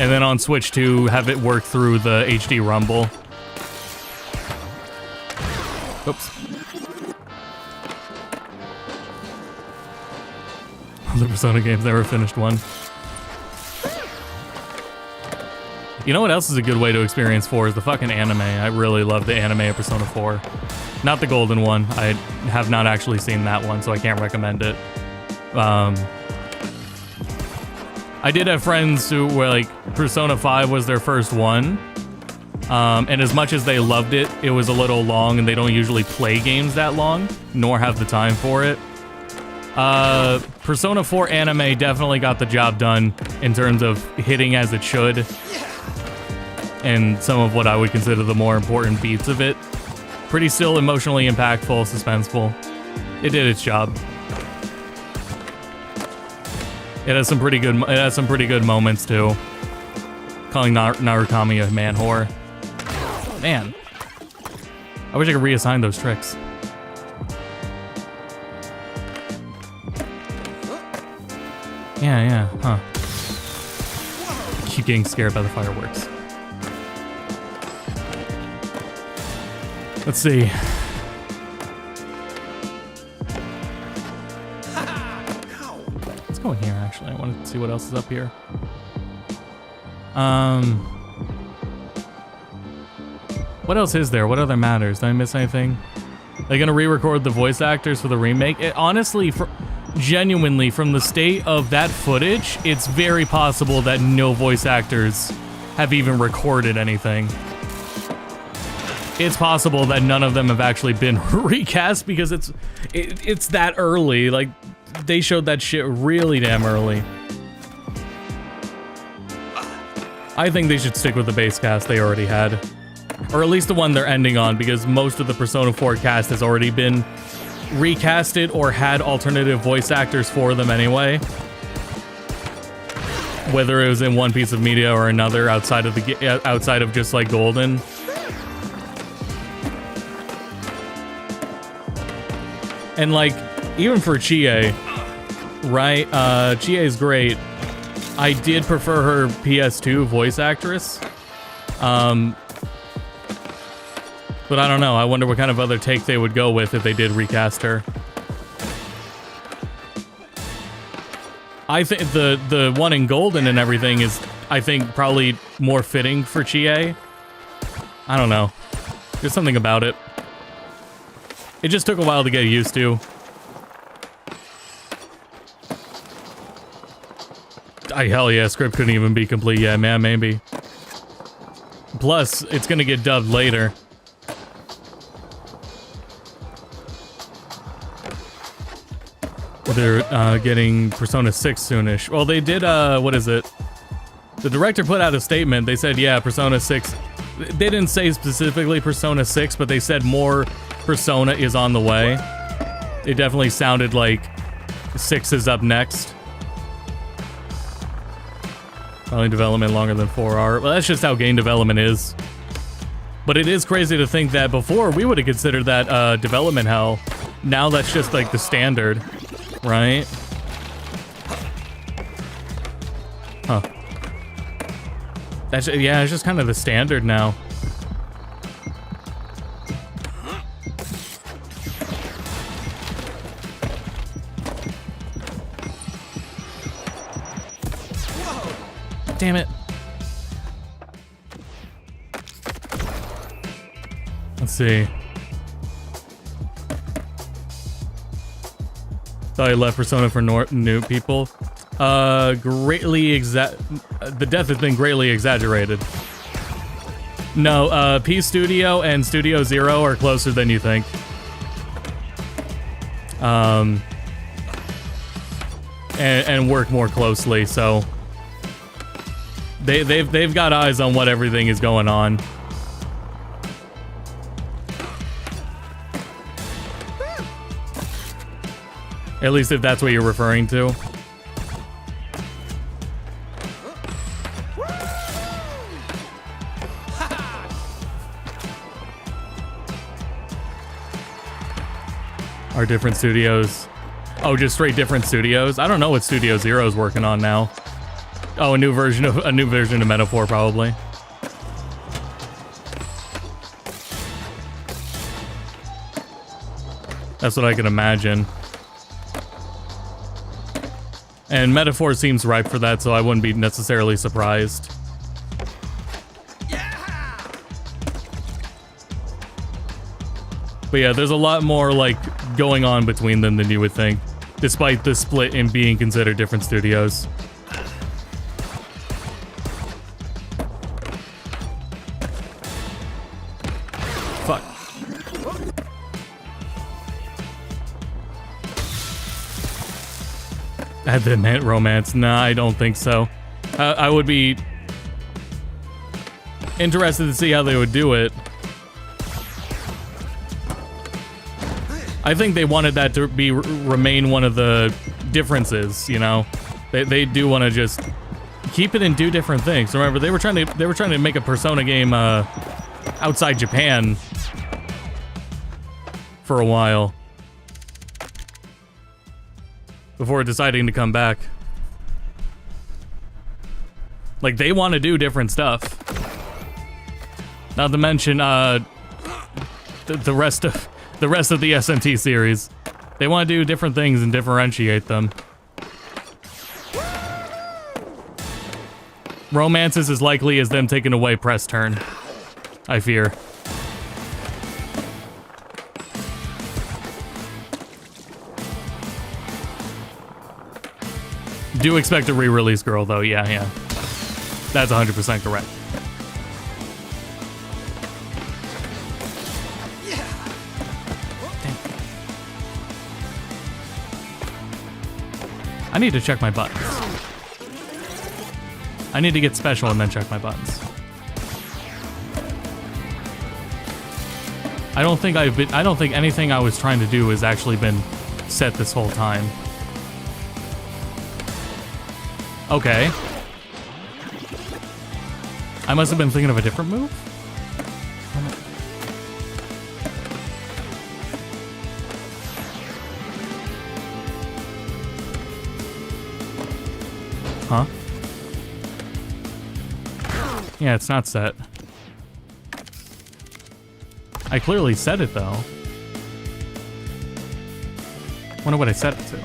And then on Switch 2, have it work through the HD Rumble. Oops. The Persona games never finished one. You know what else is a good way to experience 4 is the fucking anime. I really love the anime of Persona 4. Not the golden one. I have not actually seen that one, so I can't recommend it. I did have friends who were like, Persona 5 was their first one. And as much as they loved it, it was a little long, and they don't usually play games that long, nor have the time for it. Persona 4 anime definitely got the job done in terms of hitting as it should, and some of what I would consider the more important beats of it. Pretty still emotionally impactful, suspenseful. It did its job. It has some pretty good moments too. Calling Narukami a man whore. Man, I wish I could reassign those tricks. Yeah, huh. I keep getting scared by the fireworks. Let's see. Let's go in here, actually. I want to see what else is up here. What else is there? What other matters? Did I miss anything? They're gonna re-record the voice actors for the remake? Honestly, genuinely, from the state of that footage, it's very possible that no voice actors have even recorded anything. It's possible that none of them have actually been recast because it's that early. Like, they showed that shit really damn early. I think they should stick with the base cast they already had. Or at least the one they're ending on, because most of the Persona 4 cast has already been recasted or had alternative voice actors for them anyway. Whether it was in one piece of media or another outside of just like Golden. And like, even for Chie, right? Chie is great. I did prefer her PS2 voice actress. But I don't know. I wonder what kind of other take they would go with if they did recast her. I think the one in Golden and everything is, I think, probably more fitting for Chie. I don't know. There's something about it. It just took a while to get used to. Hell yeah, script couldn't even be complete yet, man, maybe. Plus, it's gonna get dubbed later. they're getting Persona 6 soonish. Well, they did, what is it? The director put out a statement. They said, yeah, Persona 6. They didn't say specifically Persona 6, but they said more Persona is on the way. It definitely sounded like 6 is up next. Probably development longer than 4R. Well, that's just how game development is. But it is crazy to think that before we would have considered that development hell. Now that's just like the standard, right? Huh. That's, yeah, it's just kind of the standard now. Damn it. Let's see. Thought I left Persona for new people. The death has been greatly exaggerated. No, P Studio and Studio Zero are closer than you think. And work more closely, so they've got eyes on what everything is going on. At least if that's what you're referring to. Are different studios? Oh, just straight different studios? I don't know what Studio Zero's working on now. Oh, a new version of Metaphor, probably. That's what I can imagine. And Metaphor seems ripe for that, so I wouldn't be necessarily surprised. Yeah! But yeah, there's a lot more, like, going on between them than you would think, despite the split in being considered different studios. Fuck. Had the meant romance? Nah, I don't think so. I would be interested to see how they would do it. I think they wanted that to be remain one of the differences, you know. They do want to just keep it and do different things. Remember, they were trying to make a Persona game outside Japan for a while before deciding to come back. Like, they want to do different stuff. Not to mention the rest of the SMT series. They want to do different things and differentiate them. Romance is as likely as them taking away press turn, I fear. Do expect a re-release, girl, though. Yeah. That's 100% correct. I need to check my buttons. I need to get special and then check my buttons. I don't think anything I was trying to do has actually been set this whole time. Okay. I must have been thinking of a different move? Huh? Yeah, it's not set. I clearly set it, though. Wonder what I set it to.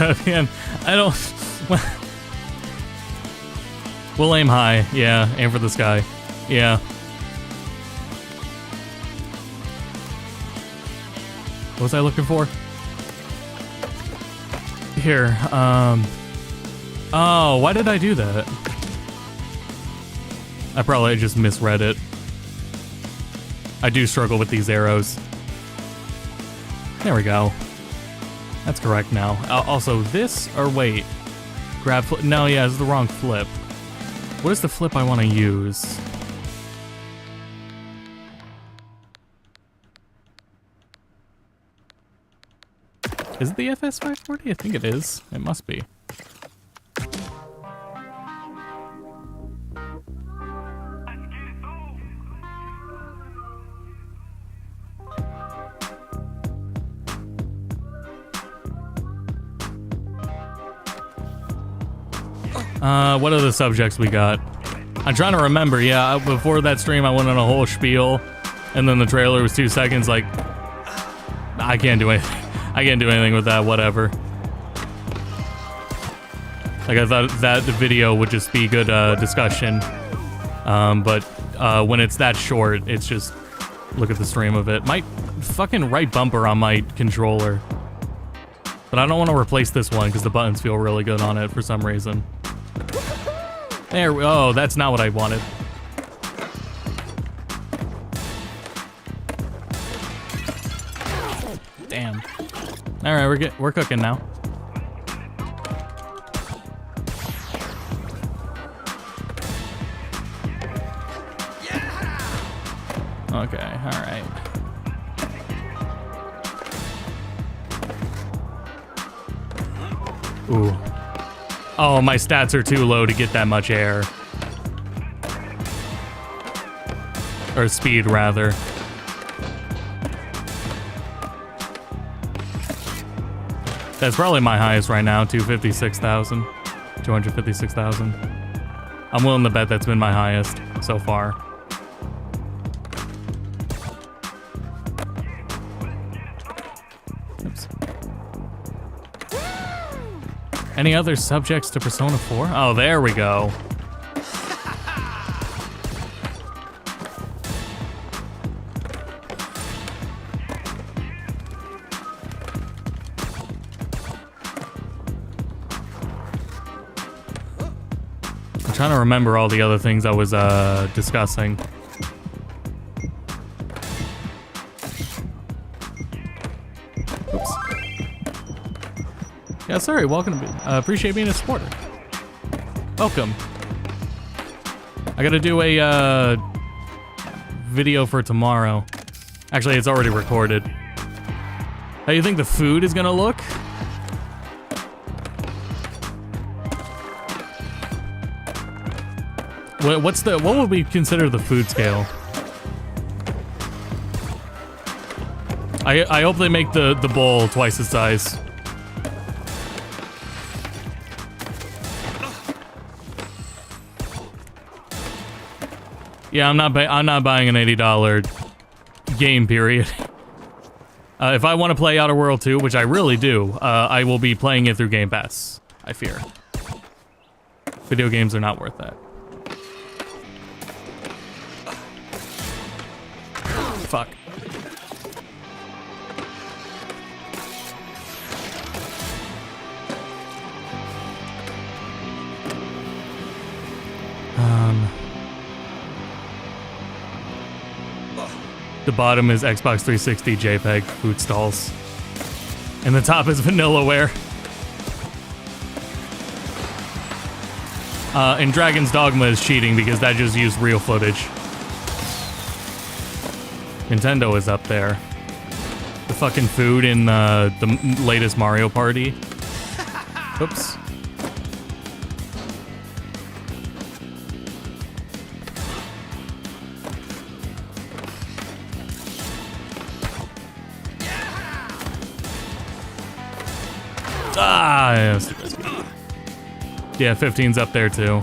Again, I don't... We'll aim high. Yeah, aim for the sky. Yeah. What was I looking for? Here, oh, why did I do that? I probably just misread it. I do struggle with these arrows. There we go. That's correct now. Also, this, or wait. Grab flip. No, yeah, it's the wrong flip. What is the flip I want to use? Is it the FS540? I think it is. It must be. What are the subjects we got? I'm trying to remember. Yeah, before that stream, I went on a whole spiel, and then the trailer was 2 seconds. Like, I can't do anything. I can't do anything with that. Whatever. Like, I thought that video would just be good discussion, but when it's that short, it's just look at the stream of it. My fucking right bumper on my controller, but I don't want to replace this one because the buttons feel really good on it for some reason. There, oh, that's not what I wanted. Damn. All right, we're cooking now. Okay, all right. Ooh. Oh, my stats are too low to get that much air. Or speed, rather. That's probably my highest right now, 256,000. 256,000. I'm willing to bet that's been my highest so far. Oops. Any other subjects to Persona 4? Oh, there we go. I'm trying to remember all the other things I was discussing. Oops. Yeah, sorry, welcome to be, appreciate being a supporter. Welcome. I gotta do a video for tomorrow. Actually, it's already recorded. How do you think the food is gonna look? What would we consider the food scale? I hope they make the bowl twice the size. Yeah, I'm not buying an $80 game, period. If I want to play Outer World 2, which I really do, I will be playing it through Game Pass, I fear. Video games are not worth that. Fuck. The bottom is Xbox 360 JPEG food stalls. And the top is Vanillaware. And Dragon's Dogma is cheating because that just used real footage. Nintendo is up there. The fucking food in the latest Mario Party. Oops. Ah, yeah, that's good. Yeah, 15's up there too.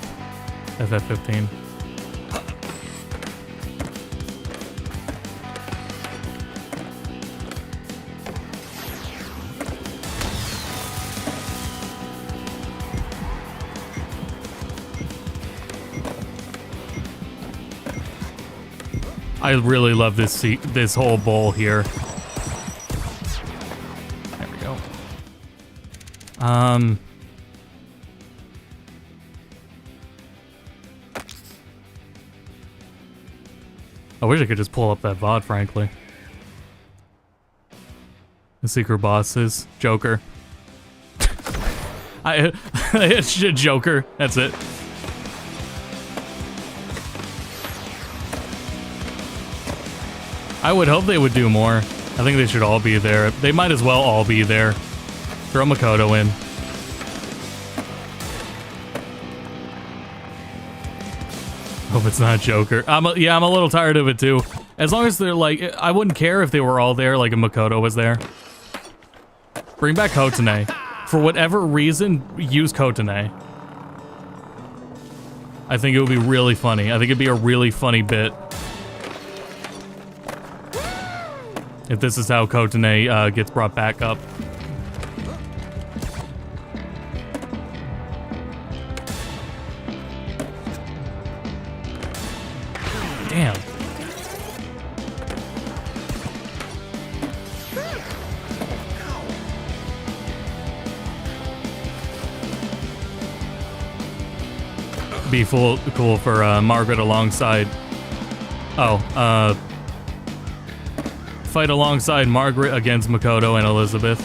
FF15. I really love this whole bowl here. There we go. I wish I could just pull up that VOD, frankly. The secret bosses. Joker. It's Joker. That's it. I would hope they would do more. I think they should all be there. They might as well all be there. Throw Makoto in. Hope it's not Joker. Yeah, I'm a little tired of it too. As long as they're like, I wouldn't care if they were all there, like if Makoto was there. Bring back Kotane. For whatever reason, use Kotane. I think it would be really funny. I think it'd be a really funny bit. If this is how Kotane gets brought back up. Damn. Be cool for Margaret alongside. Fight alongside Margaret against Makoto and Elizabeth.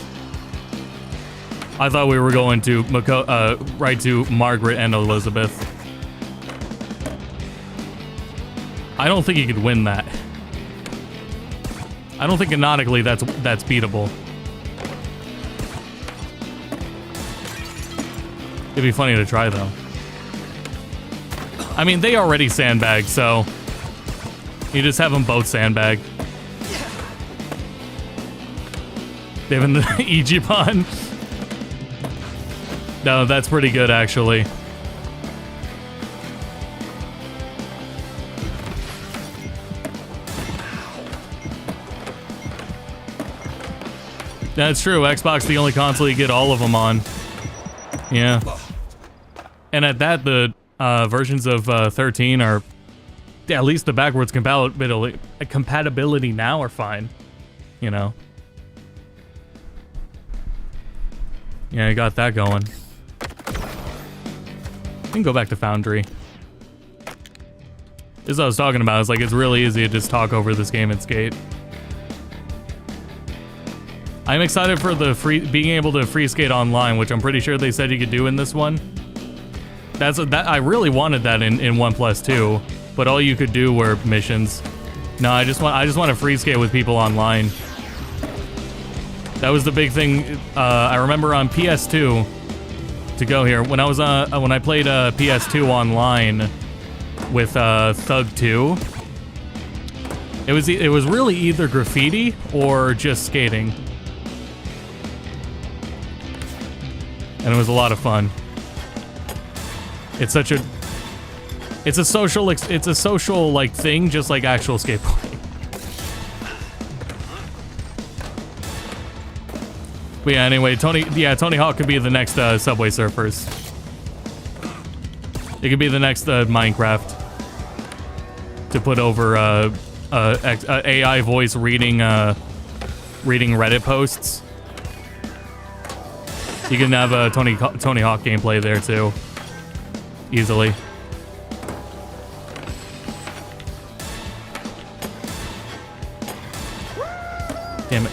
I thought we were going to right to Margaret and Elizabeth. I don't think he could win that. I don't think canonically that's beatable. It'd be funny to try though. I mean, they already sandbag, so you just have them both sandbag. They have an Ichiban. No, that's pretty good actually. That's true. Xbox the only console you get all of them on. Yeah. And at that, the versions of 13 are, yeah, at least the backwards compatibility now are fine. You know. Yeah, I got that going. You can go back to Foundry. This is what I was talking about. It's like it's really easy to just talk over this game and skate. I'm excited for the being able to free skate online, which I'm pretty sure they said you could do in this one. I really wanted that in 1+2, but all you could do were missions. No, I just want to free skate with people online. That was the big thing. I remember on PS2 to go here when I played PS2 online with Thug 2. It was really either graffiti or just skating. And it was a lot of fun. It's a social like thing, just like actual skateboarding. But yeah, anyway, Tony Hawk could be the next Subway Surfers. It could be the next Minecraft to put over AI voice reading Reddit posts. You can have a Tony Hawk gameplay there too, easily. Damn it.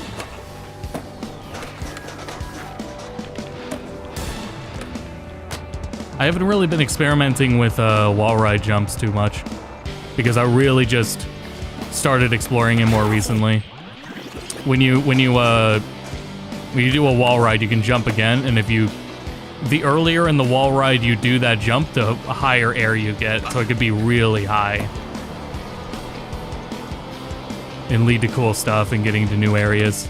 I haven't really been experimenting with wall ride jumps too much because I really just started exploring it more recently. When you do a wall ride, you can jump again, and the earlier in the wall ride you do that jump, the higher air you get, so it could be really high. And lead to cool stuff and getting to new areas.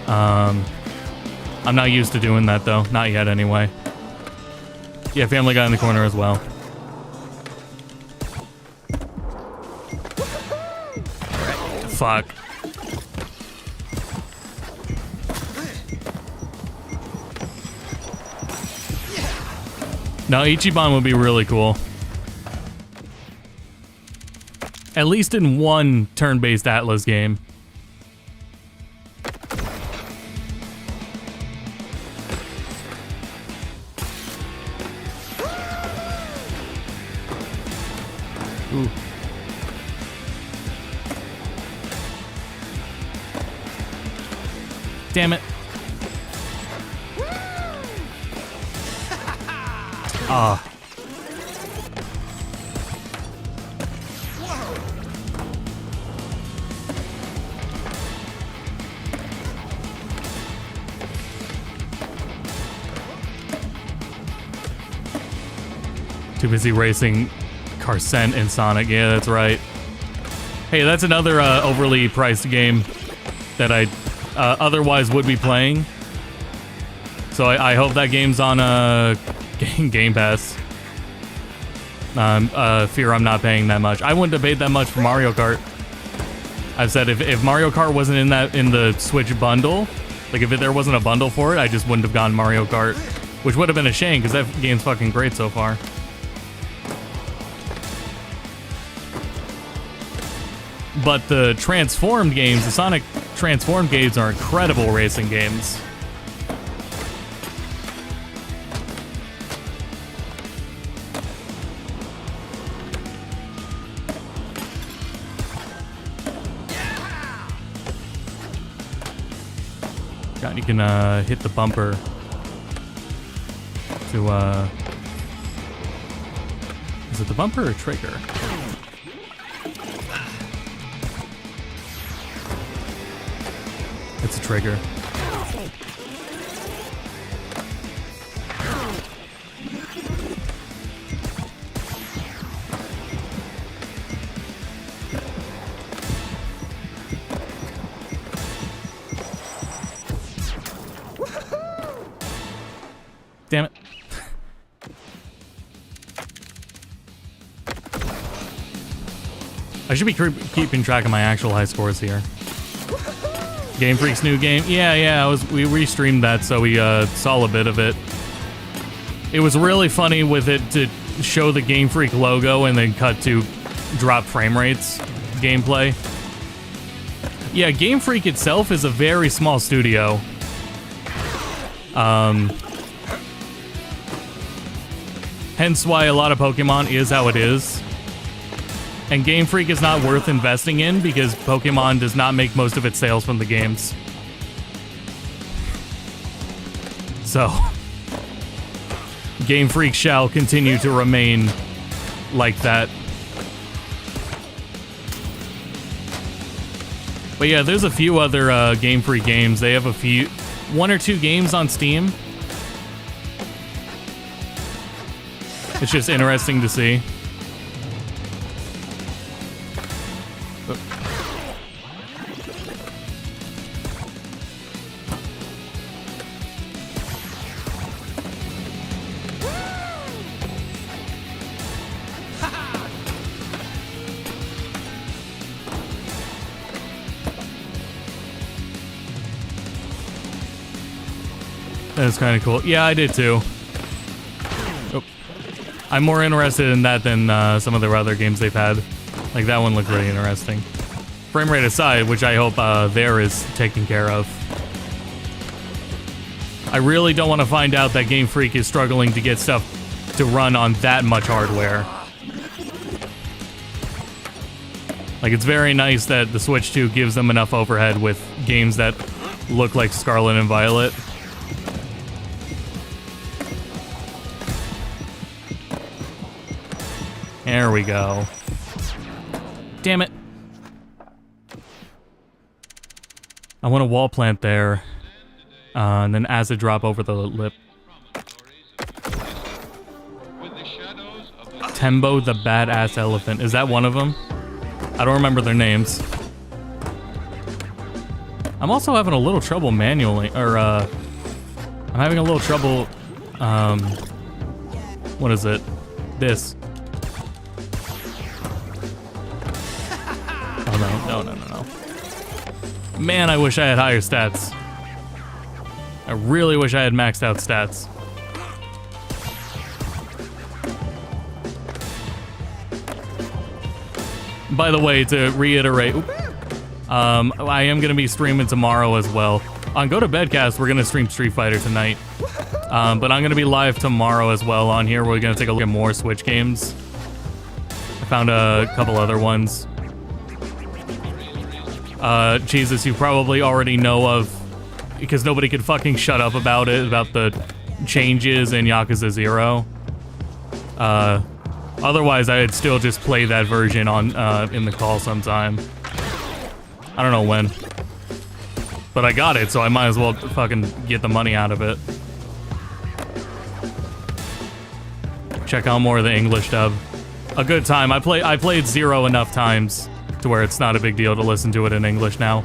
I'm not used to doing that though, not yet anyway. Yeah, Family Guy in the corner as well. Fuck. No, Ichiban would be really cool. At least in one turn-based Atlas game. Ooh. Damn it. Ah. Too busy racing Carcent and Sonic. Yeah, that's right. Hey, that's another overly priced game that I otherwise would be playing. So I hope that game's on Game Pass. Fear I'm not paying that much. I wouldn't have paid that much for Mario Kart. I've said if Mario Kart wasn't in the Switch bundle, like if there wasn't a bundle for it, I just wouldn't have gone Mario Kart, which would have been a shame because that game's fucking great so far. But the Transformed games, the Sonic Transformed games are incredible racing games. God, you can hit the bumper to is it the bumper or trigger? It's a trigger. Damn it. I should be keeping track of my actual high scores here. Game Freak's new game. Yeah, we restreamed that, so we saw a bit of it. It was really funny with it to show the Game Freak logo and then cut to drop frame rates gameplay. Yeah, Game Freak itself is a very small studio. Hence why a lot of Pokemon is how it is. And Game Freak is not worth investing in because Pokemon does not make most of its sales from the games. So, Game Freak shall continue to remain like that. But yeah, there's a few other Game Freak games. They have one or two games on Steam. It's just interesting to see. That's kind of cool. Yeah, I did too. Oh. I'm more interested in that than some of their other games they've had. Like, that one looked really interesting. Frame rate aside, which I hope there is taken care of. I really don't want to find out that Game Freak is struggling to get stuff to run on that much hardware. Like, it's very nice that the Switch 2 gives them enough overhead with games that look like Scarlet and Violet. There we go. Damn it. I want a wall plant there. And then acid drop over the lip. Tembo the Badass Elephant. Is that one of them? I don't remember their names. I'm also having a little trouble manually, or I'm having a little trouble, what is it? This. Oh no. Man, I wish I had higher stats. I really wish I had maxed out stats. By the way, to reiterate, I am going to be streaming tomorrow as well. On Go to Bedcast, we're going to stream Street Fighter tonight. But I'm going to be live tomorrow as well on here. We're going to take a look at more Switch games. I Found a couple other ones. Jesus, you probably already know of, because nobody could fucking shut up about it, about the changes in Yakuza 0. Otherwise, I'd still just play that version on in the call sometime. I don't know when. But I got it, so I might as well fucking get the money out of it. Check out more of the English dub. A good time. I played 0 enough times to where it's not a big deal to listen to it in English now.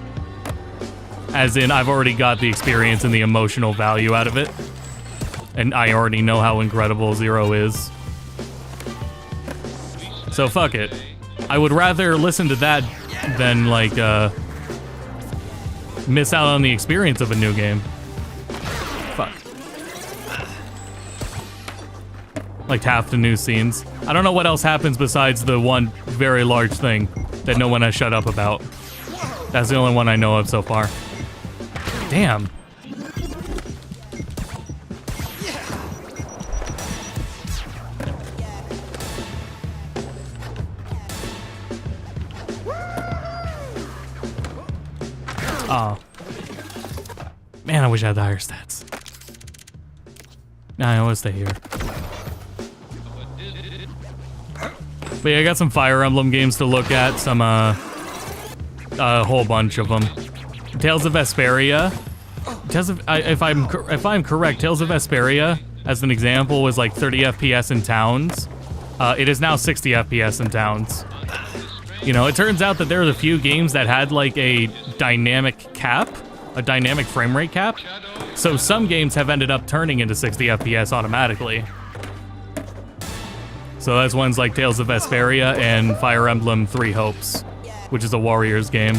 As in, I've already got the experience and the emotional value out of it. And I already know how incredible 0 is. So fuck it. I would rather listen to that than, like, miss out on the experience of a new game. Fuck. Like half the new scenes. I don't know what else happens besides the one very large thing that no one has shut up about. That's the only one I know of so far. Damn. Oh. Man, I wish I had the higher stats. Nah, I want to stay here. But yeah, I got some Fire Emblem games to look at. Some, a whole bunch of them. Tales of Vesperia. If I'm correct, Tales of Vesperia, as an example, was like 30 FPS in towns. It is now 60 FPS in towns. You know, it turns out that there are a few games that had like a dynamic cap, a dynamic frame rate cap. So some games have ended up turning into 60 FPS automatically. So that's ones like Tales of Vesperia and Fire Emblem 3 Hopes, which is a Warriors game.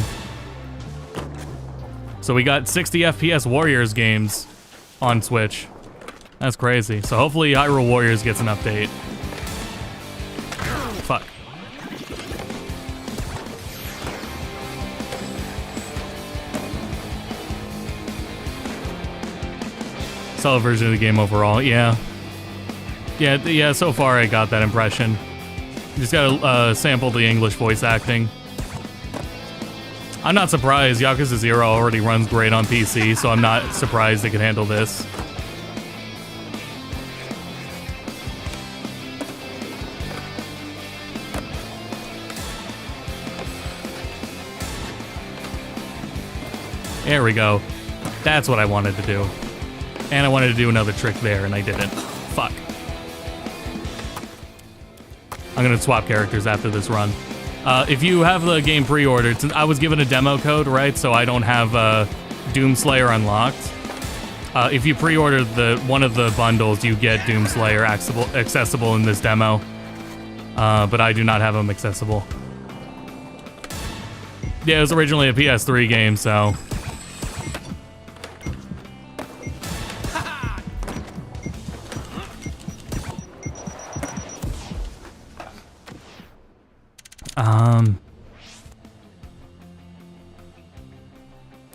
So we got 60 FPS Warriors games on Switch. That's crazy. So hopefully Hyrule Warriors gets an update. Fuck. Solid version of the game overall, yeah. Yeah, so far I got that impression. Just gotta sample the English voice acting. I'm not surprised. Yakuza 0 already runs great on PC, so I'm not surprised it can handle this. There we go. That's what I wanted to do. And I wanted to do another trick there, and I didn't. Fuck. I'm gonna swap characters after this run. If you have the game pre-ordered, since I was given a demo code, right, so I don't have Doomslayer unlocked. If you pre-order one of the bundles, you get Doomslayer accessible in this demo. But I do not have them accessible. Yeah, it was originally a PS3 game, so...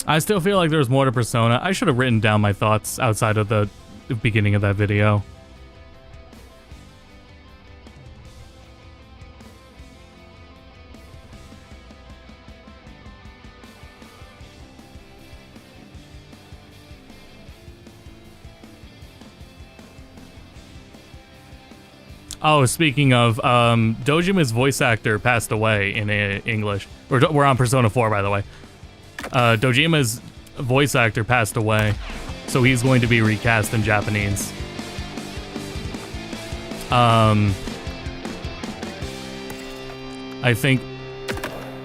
I still feel like there's more to Persona. I should have written down my thoughts outside of the beginning of that video. Oh, speaking of, Dojima's voice actor passed away in English. We're on Persona 4, by the way. Dojima's voice actor passed away, so he's going to be recast in Japanese. I think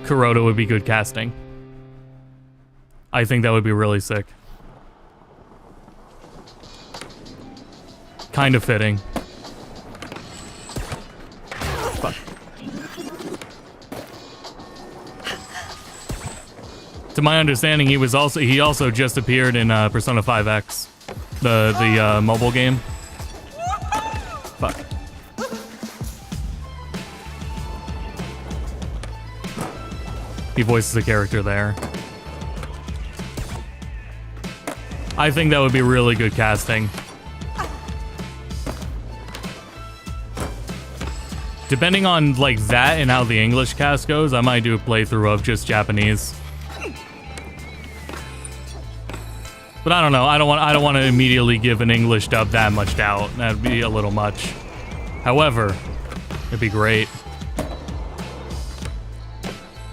Kuroda would be good casting. I think that would be really sick. Kind of fitting. Fuck. To my understanding, he also just appeared in Persona 5X, the mobile game. Fuck. He voices a character there. I think that would be really good casting. Depending on like that and how the English cast goes, I might do a playthrough of just Japanese. But I don't know. I don't want to immediately give an English dub that much doubt. That'd be a little much. However, it'd be great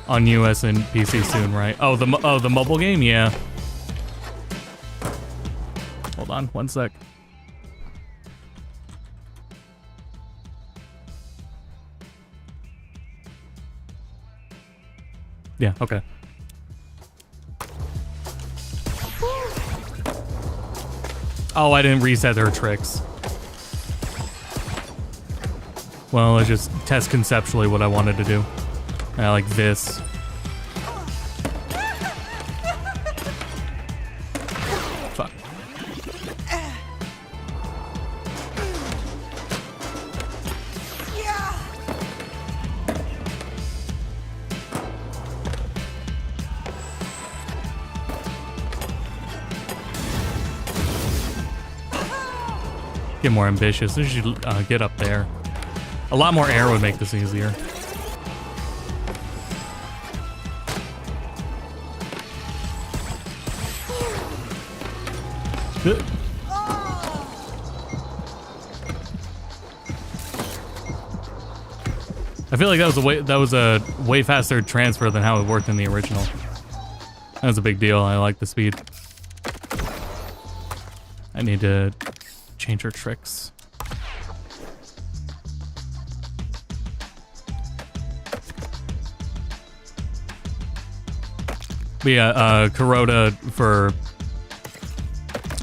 on US and PC soon, right? Oh, the mobile game, yeah. Hold on, one sec. Yeah, okay. Oh, I didn't reset her tricks. Well, let's just test conceptually what I wanted to do. I like this. Fuck. Get more ambitious. This should get up there. A lot more air would make this easier. I feel like that was a way faster transfer than how it worked in the original. That was a big deal. I like the speed. I need to change her tricks. But yeah, Kuroda for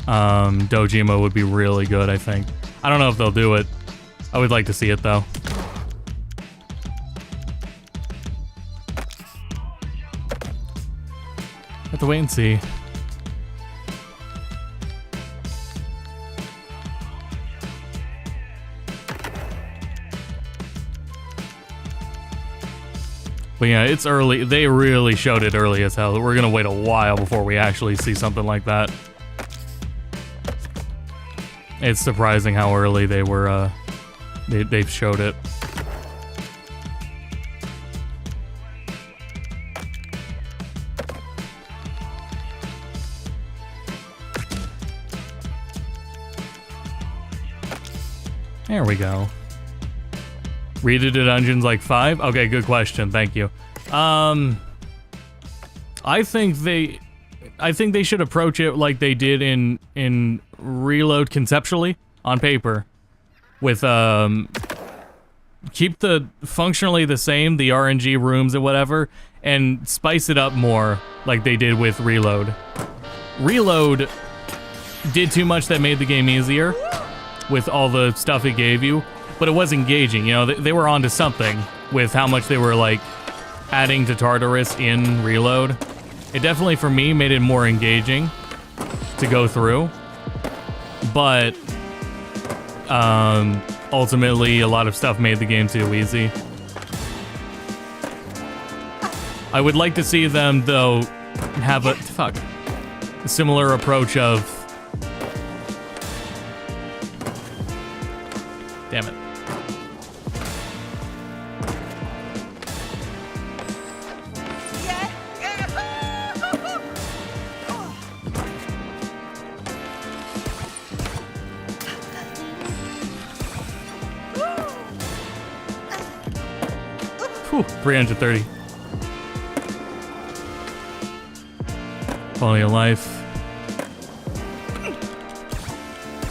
Dojima would be really good, I think. I don't know if they'll do it. I would like to see it though. Have to wait and see. But yeah, it's early. They really showed it early as hell. We're gonna wait a while before we actually see something like that. It's surprising how early they were, they've showed it. There we go. Read it to dungeons like 5? Okay, good question. Thank you. I think they should approach it like they did in Reload conceptually on paper, with keep the functionally the same, the RNG rooms and whatever, and spice it up more like they did with Reload. Reload did too much that made the game easier with all the stuff it gave you. But it was engaging, you know, they were onto something with how much they were, like, adding to Tartarus in Reload. It definitely, for me, made it more engaging to go through. But, ultimately, a lot of stuff made the game too easy. I would like to see them, though, have a similar approach of... Damn it. Whew, 330. Quality of life.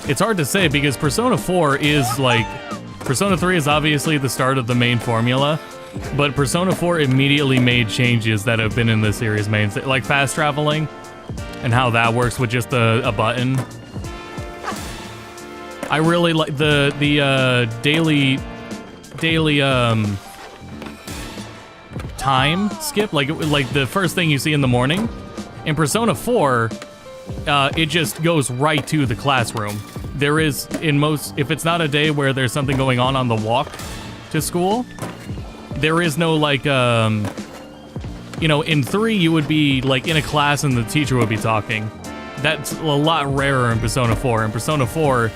It's hard to say because Persona 4 is like... Persona 3 is obviously the start of the main formula, but Persona 4 immediately made changes that have been in the series main, like fast traveling and how that works with just a button. I really like the daily time skip, like the first thing you see in the morning. In Persona 4, it just goes right to the classroom. There is, in most, if it's not a day where there's something going on the walk to school, there is no, like, you know, in 3 you would be, like, in a class and the teacher would be talking. That's a lot rarer in Persona 4. In Persona 4,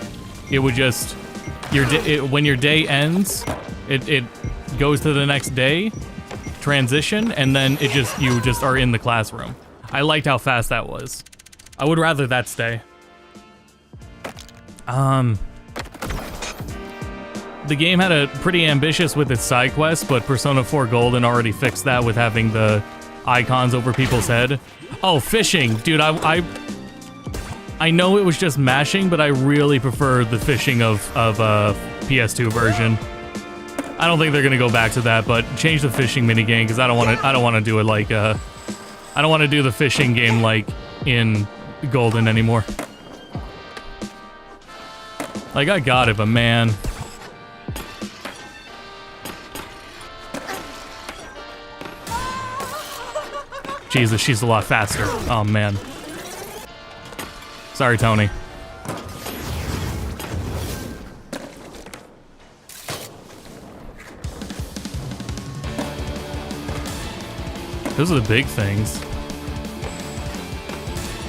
it would just, when your day ends, It goes to the next day, transition, and then you just are in the classroom. I liked how fast that was. I would rather that stay. The game had a pretty ambitious with its side quests, but Persona 4 Golden already fixed that with having the icons over people's head. Oh, fishing, dude! I know it was just mashing, but I really prefer the fishing of PS2 version. I don't think they're gonna go back to that, but change the fishing minigame because I don't want to do it like I don't want to do the fishing game like in Golden anymore. Like I got it, but man. Jesus, she's a lot faster. Oh man. Sorry, Tony. Those are the big things.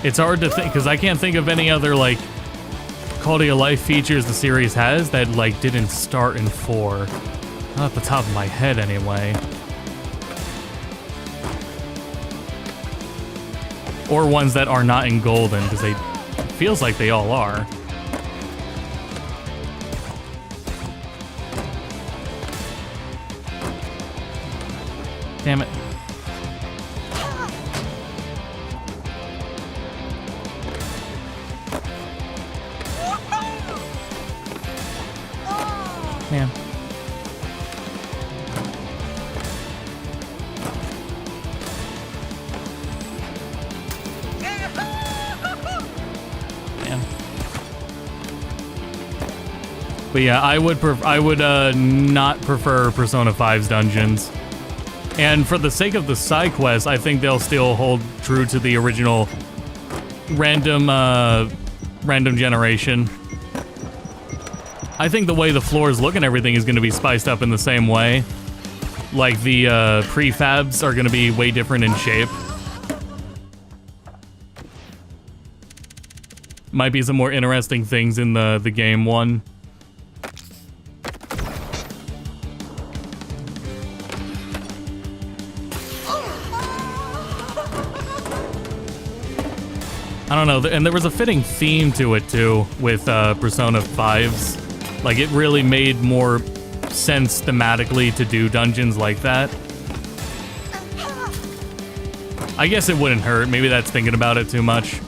It's hard to think, because I can't think of any other, like, quality of life features the series has that, like, didn't start in 4. Not at the top of my head, anyway. Or ones that are not in Golden, because it feels like they all are. Damn it. Man. But yeah, I would not prefer Persona 5's dungeons. And for the sake of the side quests, I think they'll still hold true to the original random generation. I think the way the floors look and everything is going to be spiced up in the same way. Like the prefabs are going to be way different in shape. Might be some more interesting things in the game one. I don't know, and there was a fitting theme to it too with Persona 5's. Like, it really made more sense thematically to do dungeons like that. I guess it wouldn't hurt. Maybe that's thinking about it too much.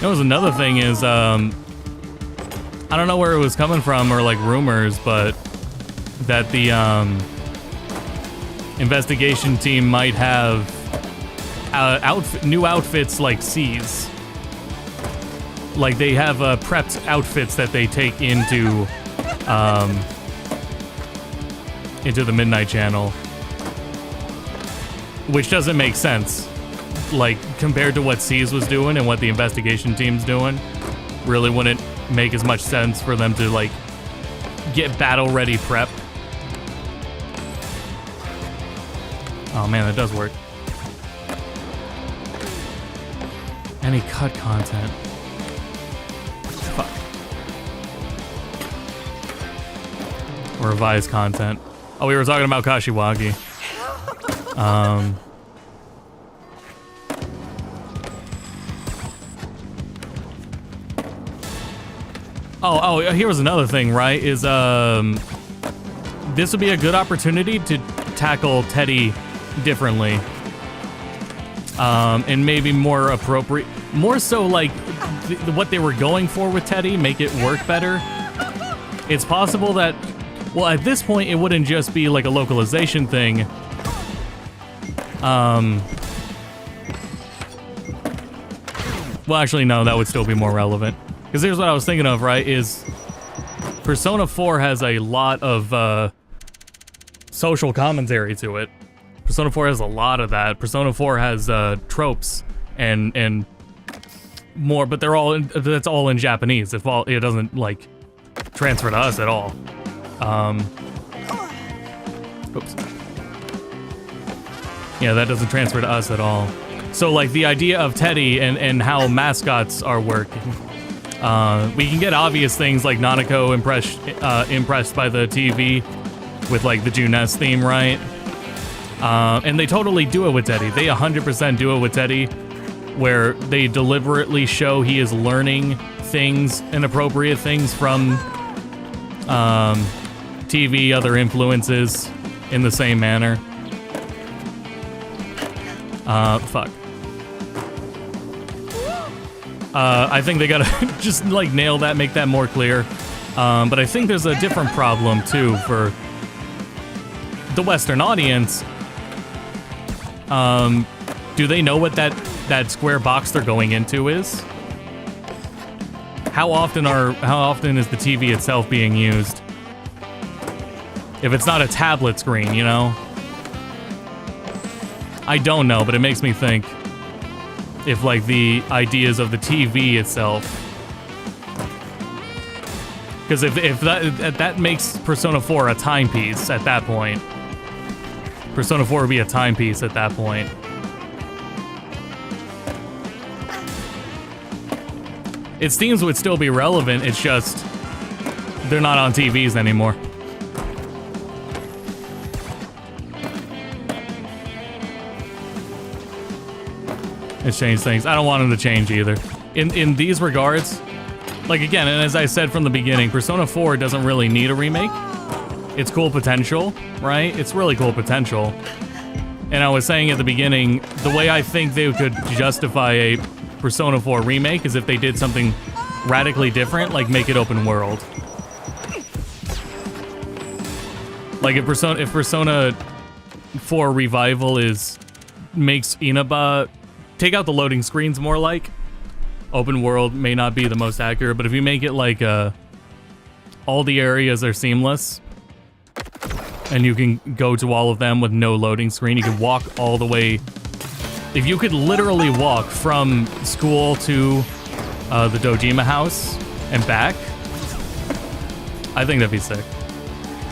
There was another thing is, I don't know where it was coming from or like rumors, but that the investigation team might have new outfits like C's. Like they have prepped outfits that they take into the Midnight Channel, which doesn't make sense. Like compared to what C's was doing and what the investigation team's doing, really wouldn't make as much sense for them to like get battle ready prep. Oh man, that does work. Any cut content. Fuck. Or revised content. Oh, we were talking about Kashiwagi. Oh, here was another thing, right? Is this would be a good opportunity to tackle Teddy differently. And maybe more appropriate, more so like what they were going for with Teddy, make it work better. It's possible that, well, at this point, it wouldn't just be like a localization thing. Well, actually, no, that would still be more relevant. Because here's what I was thinking of, right, is Persona 4 has a lot of social commentary to it. Persona 4 has a lot of that. Persona 4 has tropes and more, but that's all in Japanese. It doesn't like transfer to us at all. Oops. Yeah, that doesn't transfer to us at all. So like the idea of Teddy and how mascots are working, We can get obvious things like Nanako impressed by the TV with like the Junes theme, right? And they totally do it with Teddy. They 100% do it with Teddy, where they deliberately show he is learning things, inappropriate things from TV, other influences in the same manner. Fuck. I think they gotta just like nail that, make that more clear. But I think there's a different problem too for the Western audience. Do they know what that square box they're going into is? How often is the TV itself being used? If it's not a tablet screen, you know? I don't know, but it makes me think if like the ideas of the TV itself, because if that makes Persona 4 a timepiece at that point. Persona 4 would be a timepiece at that point. Its themes would still be relevant, it's just they're not on TVs anymore. It's changed things. I don't want them to change either. In these regards, like again, and as I said from the beginning, Persona 4 doesn't really need a remake. It's cool potential, right? It's really cool potential. And I was saying at the beginning, the way I think they could justify a Persona 4 remake is if they did something radically different, like make it open world. Like if Persona 4 Revival makes Inaba take out the loading screens more like open world may not be the most accurate, but if you make it like all the areas are seamless and you can go to all of them with no loading screen, you can walk all the way. If you could literally walk from school to the Dojima house and back, I think that'd be sick.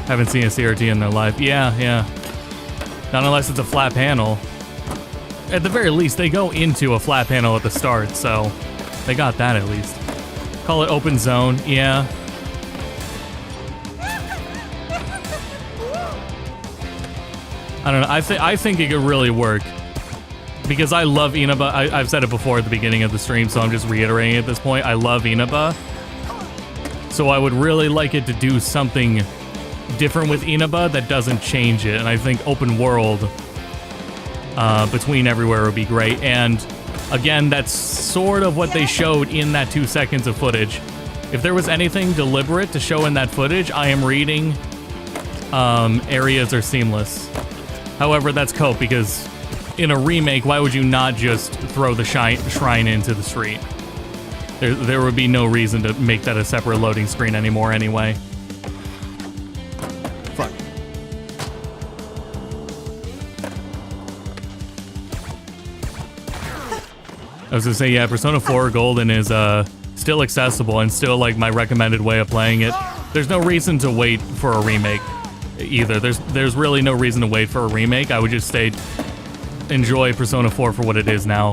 Haven't seen a CRT in their life. Yeah. Not unless it's a flat panel. At the very least, they go into a flat panel at the start, so they got that at least. Call it open zone, yeah. I don't know, I think it could really work. Because I love Inaba. I've said it before at the beginning of the stream, so I'm just reiterating at this point. I love Inaba. So I would really like it to do something different with Inaba that doesn't change it. And I think open world between everywhere would be great. And again, that's sort of what they showed in that 2 seconds of footage. If there was anything deliberate to show in that footage, I am reading areas are seamless. However, that's cope because in a remake, why would you not just throw the shrine into the street? There would be no reason to make that a separate loading screen anymore anyway. Fuck. I was gonna say, yeah, Persona 4 Golden is still accessible and still like my recommended way of playing it. There's no reason to wait for a remake either. There's really no reason to wait for a remake. I would just say enjoy Persona 4 for what it is now.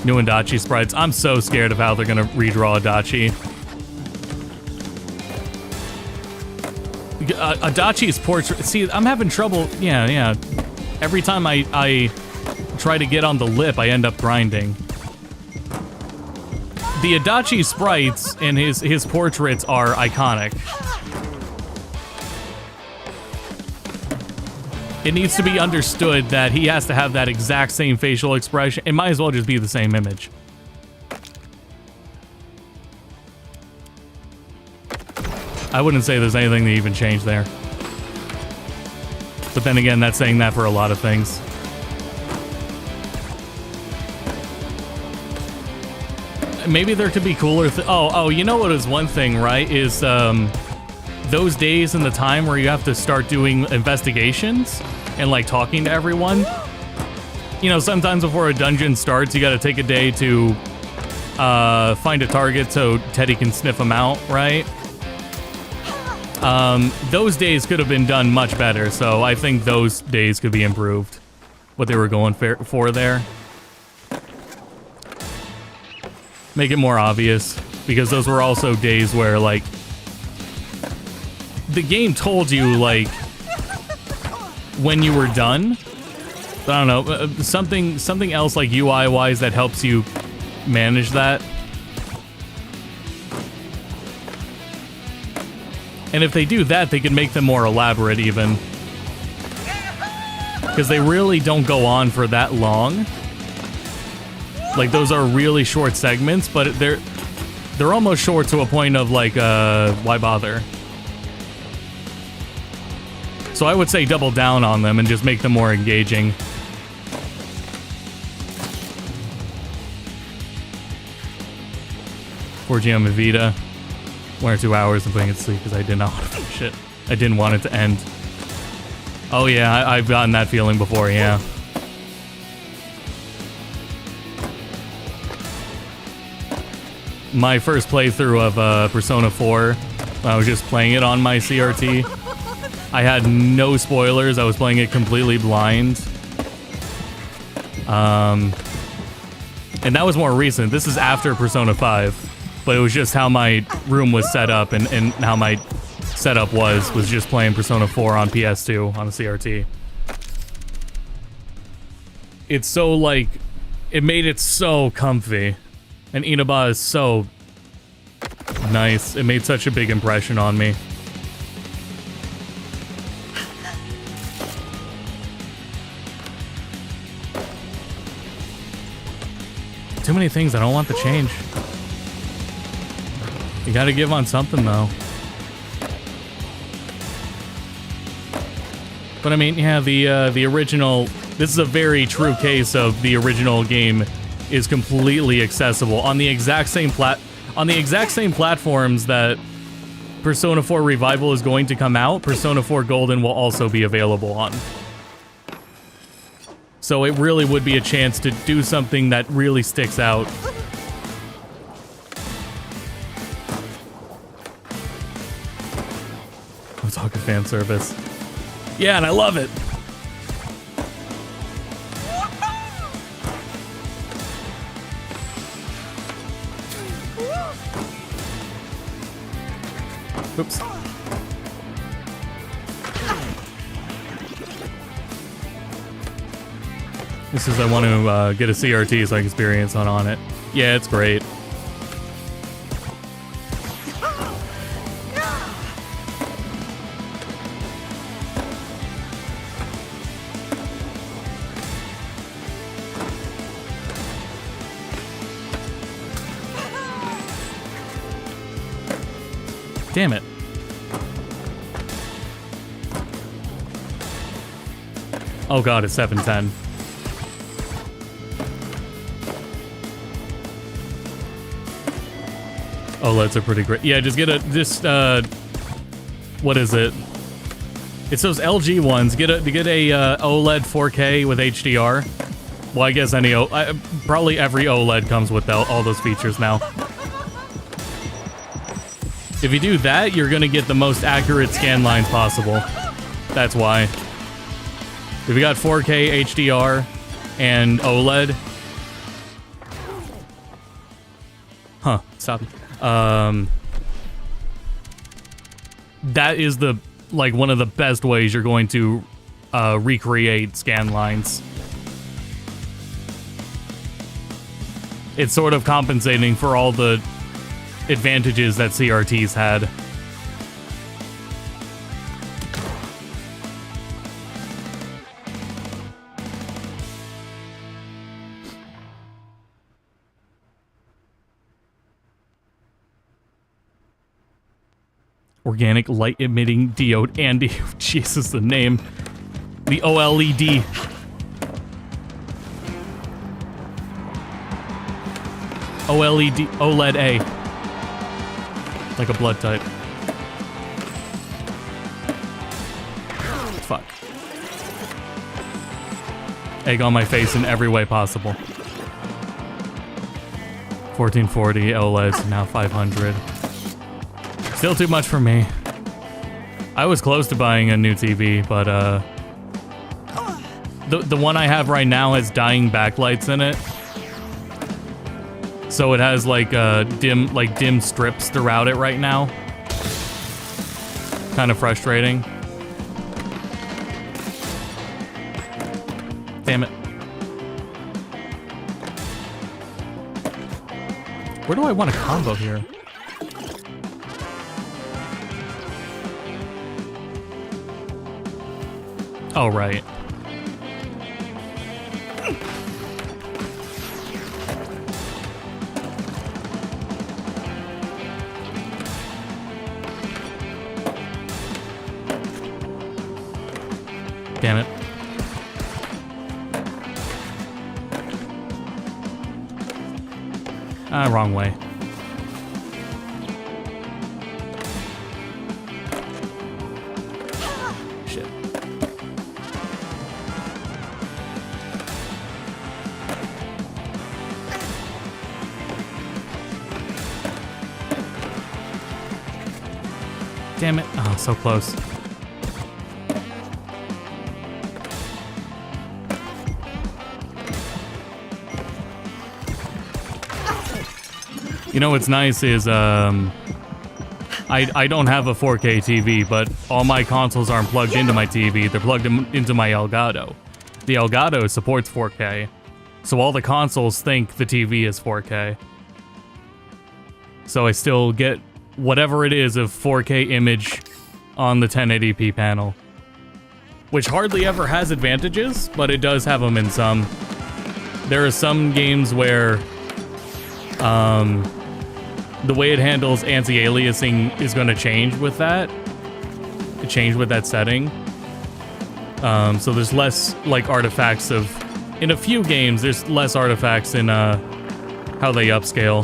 New Adachi sprites. I'm so scared of how they're gonna redraw Adachi. Adachi's portrait. See, I'm having trouble. Yeah. Every time I try to get on the lip, I end up grinding. The Adachi sprites and his portraits are iconic. It needs to be understood that he has to have that exact same facial expression. It might as well just be the same image. I wouldn't say there's anything to even change there. But then again, that's saying that for a lot of things. Maybe there could be cooler oh, you know what is one thing, right? Is those days in the time where you have to start doing investigations and like talking to everyone. You know, sometimes before a dungeon starts, you gotta take a day to find a target so Teddy can sniff them out, right? Those days could have been done much better, so I think those days could be improved. What they were going for there. Make it more obvious, because those were also days where, like, the game told you, like, when you were done. I don't know, something else, like, UI-wise that helps you manage that. And if they do that, they can make them more elaborate, even. Because they really don't go on for that long. Like, those are really short segments, but they're almost short to a point of, like, why bother? So I would say double down on them and just make them more engaging. "4G on my Vita. 1 or 2 hours and putting it to sleep because I did not want to finish it. I didn't want it to end." Oh yeah, I've gotten that feeling before, yeah. My first playthrough of Persona 4, I was just playing it on my CRT. I had no spoilers, I was playing it completely blind. And that was more recent. This is after Persona 5, but it was just how my room was set up and how my setup was just playing Persona 4 on PS2 on a CRT. It's so, like, it made it so comfy. And Inaba is so nice. It made such a big impression on me. Too many things I don't want to change. You gotta give on something, though. But I mean, yeah, the original... This is a very true case of the original game is completely accessible on the exact same platforms that Persona 4 Revival is going to come out. Persona 4 Golden will also be available on. So it really would be a chance to do something that really sticks out. I'm talking fan service. Yeah, and I love it. Oops. This is, I want to get a CRT so I can experience on it. Yeah, it's great. Damn it. Oh god, it's 710. OLEDs are pretty great. Yeah, just get what is it? It's those LG ones. Get a OLED 4K with HDR. Well, I guess probably every OLED comes with all those features now. If you do that, you're gonna get the most accurate scan lines possible. That's why. If you got 4K HDR and OLED... Huh, stop. That is one of the best ways you're going to recreate scan lines. It's sort of compensating for all the advantages that CRTs had. Organic light emitting diode and Jesus, the name. The OLED. OLED A. Like a blood type. Fuck. Egg on my face in every way possible. 1440 OLEDs, now 500. Still too much for me. I was close to buying a new TV, but the one I have right now has dying backlights in it. So it has like dim strips throughout it right now. Kind of frustrating. Damn it. Where do I want a combo here? Oh, right. Damn it. Wrong way. Shit. Damn it. Oh, so close. You know what's nice is I don't have a 4K TV, but all my consoles aren't plugged into my TV. They're plugged into my Elgato. The Elgato supports 4K, so all the consoles think the TV is 4K. So I still get whatever it is of 4K image on the 1080p panel, which hardly ever has advantages, but it does have them in some. There are some games where the way it handles anti-aliasing is going to change with that. Change with that setting. So there's less like artifacts of... In a few games, there's less artifacts in how they upscale.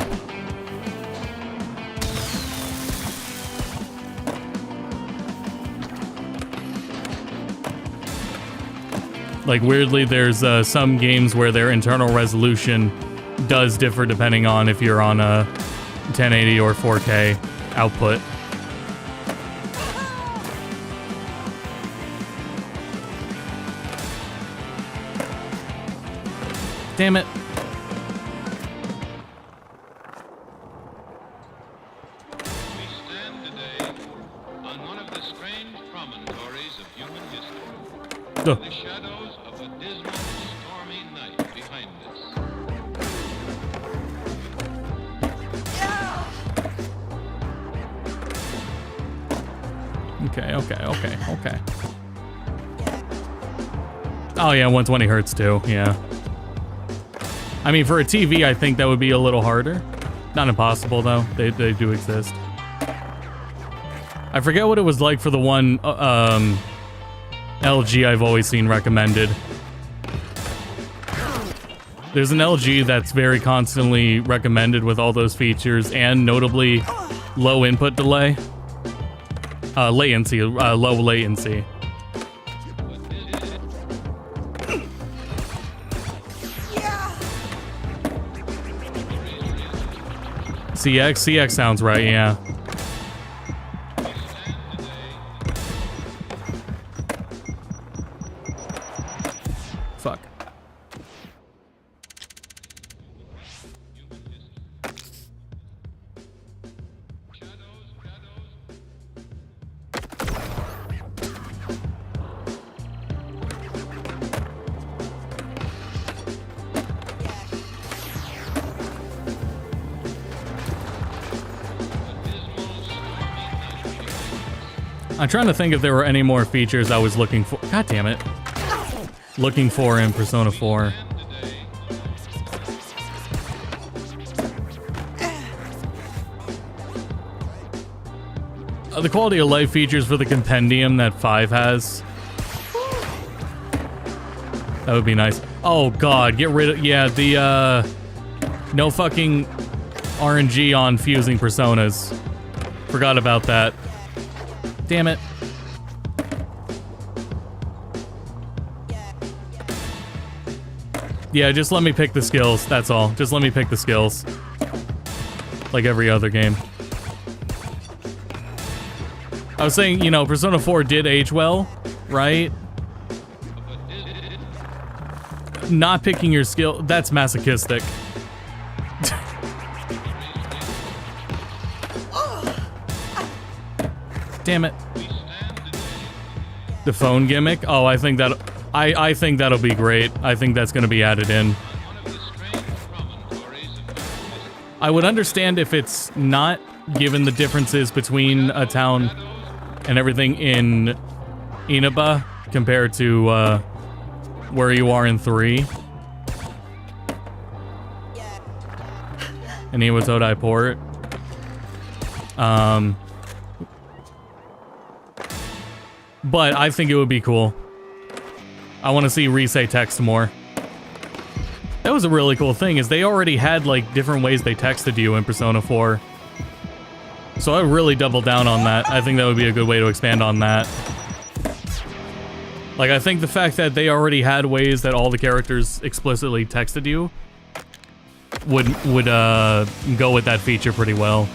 Like weirdly, there's some games where their internal resolution does differ depending on if you're on a 1080 or 4K output. Damn it. We stand today on one of the strange promontories of human history. The shadows of a dismal, stormy night behind us. Okay. Oh yeah, 120 hertz too, yeah. I mean, for a TV, I think that would be a little harder. Not impossible, though. They do exist. I forget what it was like for the one LG I've always seen recommended. There's an LG that's very constantly recommended with all those features, and notably low input delay. Latency, low latency. CX sounds right, yeah. Fuck. I'm trying to think if there were any more features I was looking for. God damn it. Looking for in Persona 4. The quality of life features for the compendium that 5 has. That would be nice. Oh god, get rid of... Yeah, the, no fucking RNG on fusing personas. Forgot about that. Damn it. Yeah, just let me pick the skills, that's all. Just let me pick the skills. Like every other game. I was saying, you know, Persona 4 did age well, right? Not picking your skill, that's masochistic. Damn it. The phone gimmick? Oh, I think that... I think that'll be great. I think that's going to be added in. I would understand if it's not, given the differences between a town and everything in Inaba compared to where you are in 3. And Iwatodai Port. But I think it would be cool. I want to see Risei text more. That was a really cool thing, is they already had like different ways they texted you in Persona 4. So I really doubled down on that. I think that would be a good way to expand on that. Like, I think the fact that they already had ways that all the characters explicitly texted you would go with that feature pretty well.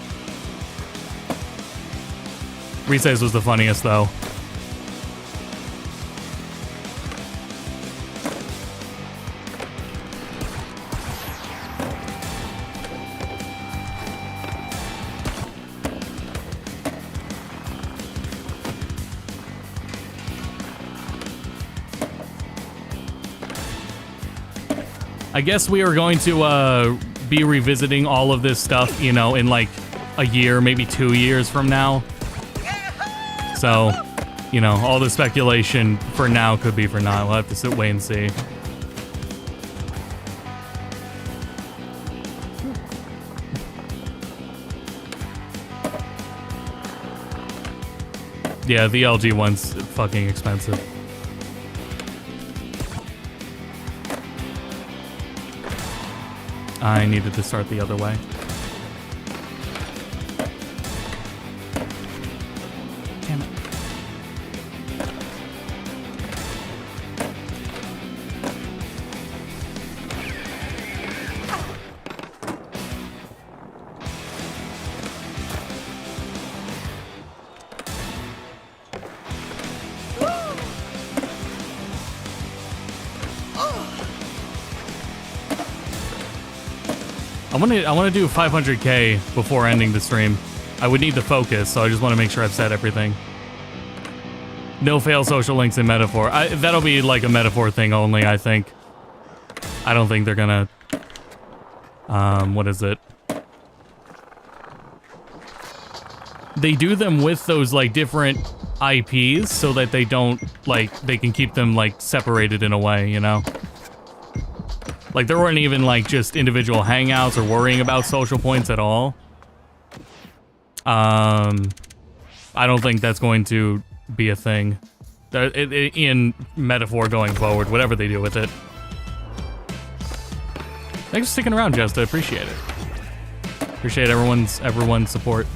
Risei's was the funniest though. I guess we are going to be revisiting all of this stuff, you know, in like a year, maybe 2 years from now. So, you know, all the speculation for now could be for now. We'll have to wait and see. Yeah, the LG one's fucking expensive. I needed to start the other way. Damn it. I want to do 500k before ending the stream. I would need the focus, so I just want to make sure I've said everything. No fail social links in Metaphor. That'll be like a Metaphor thing only, I think. I don't think they're gonna... what is it? They do them with those, like, different IPs so that they don't, like, they can keep them, like, separated in a way, you know? Like, there weren't even, like, just individual hangouts or worrying about social points at all. I don't think that's going to be a thing in Metaphor going forward, whatever they do with it. Thanks for sticking around, Jesta. Appreciate it. Appreciate everyone's support.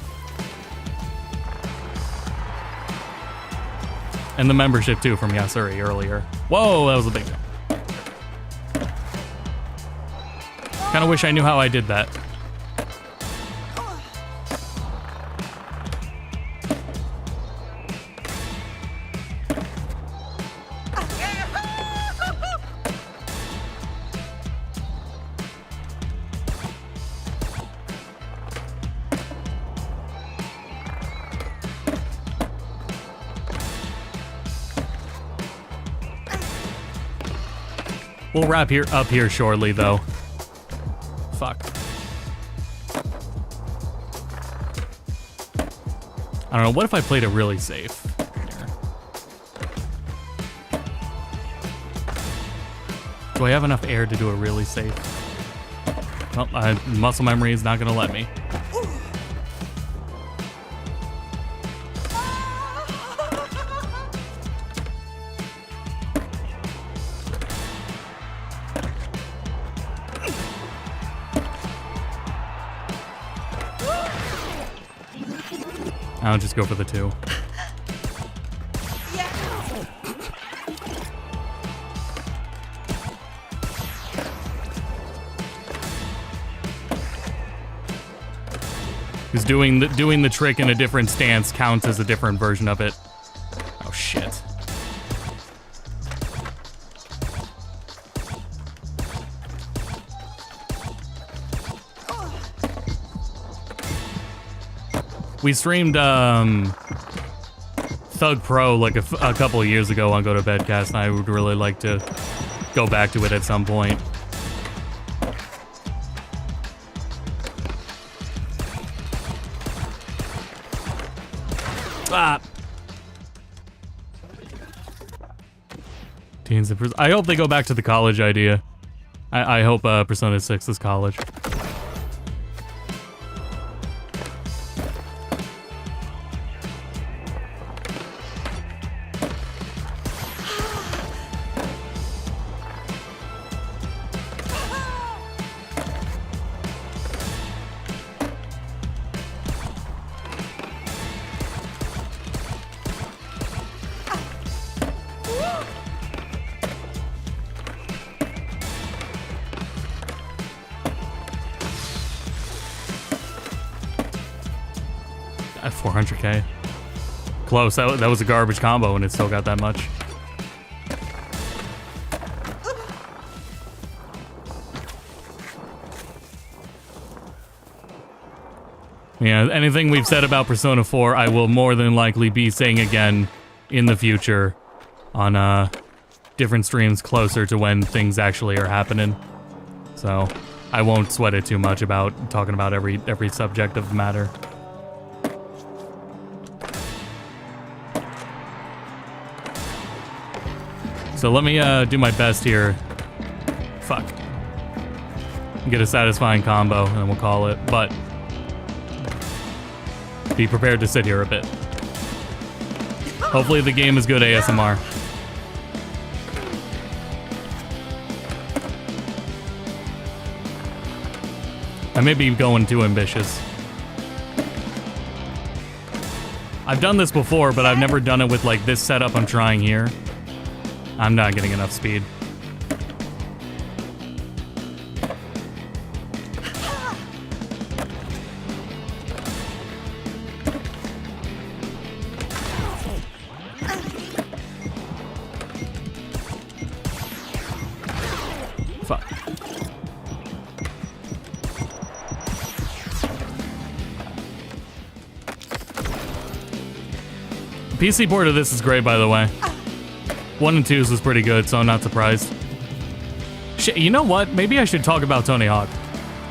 And the membership, too, from Yasuri earlier. Whoa, that was a big jump. Kind of wish I knew how I did that. We'll wrap up here shortly, though. Fuck. I don't know, what if I played it really safe? Here. Do I have enough air to do it really safe? Well, muscle memory is not gonna let me. I'll just go for the 2. Because doing the trick in a different stance counts as a different version of it. Oh shit. We streamed Thug Pro like a couple of years ago on Go to Bedcast, and I would really like to go back to it at some point. Ah. Teens and I hope they go back to the college idea. I hope Persona 6 is college. At 400k. Close. That was a garbage combo and it still got that much. Yeah, anything we've said about Persona 4, I will more than likely be saying again in the future on different streams closer to when things actually are happening. So I won't sweat it too much about talking about every subject of the matter. So let me do my best here. Fuck. Get a satisfying combo, and then we'll call it. But be prepared to sit here a bit. Hopefully the game is good ASMR. I may be going too ambitious. I've done this before, but I've never done it with like this setup I'm trying here. I'm not getting enough speed. Fuck. The PC port of this is great, by the way. 1 and 2's was pretty good, so I'm not surprised. Shit, you know what? Maybe I should talk about Tony Hawk.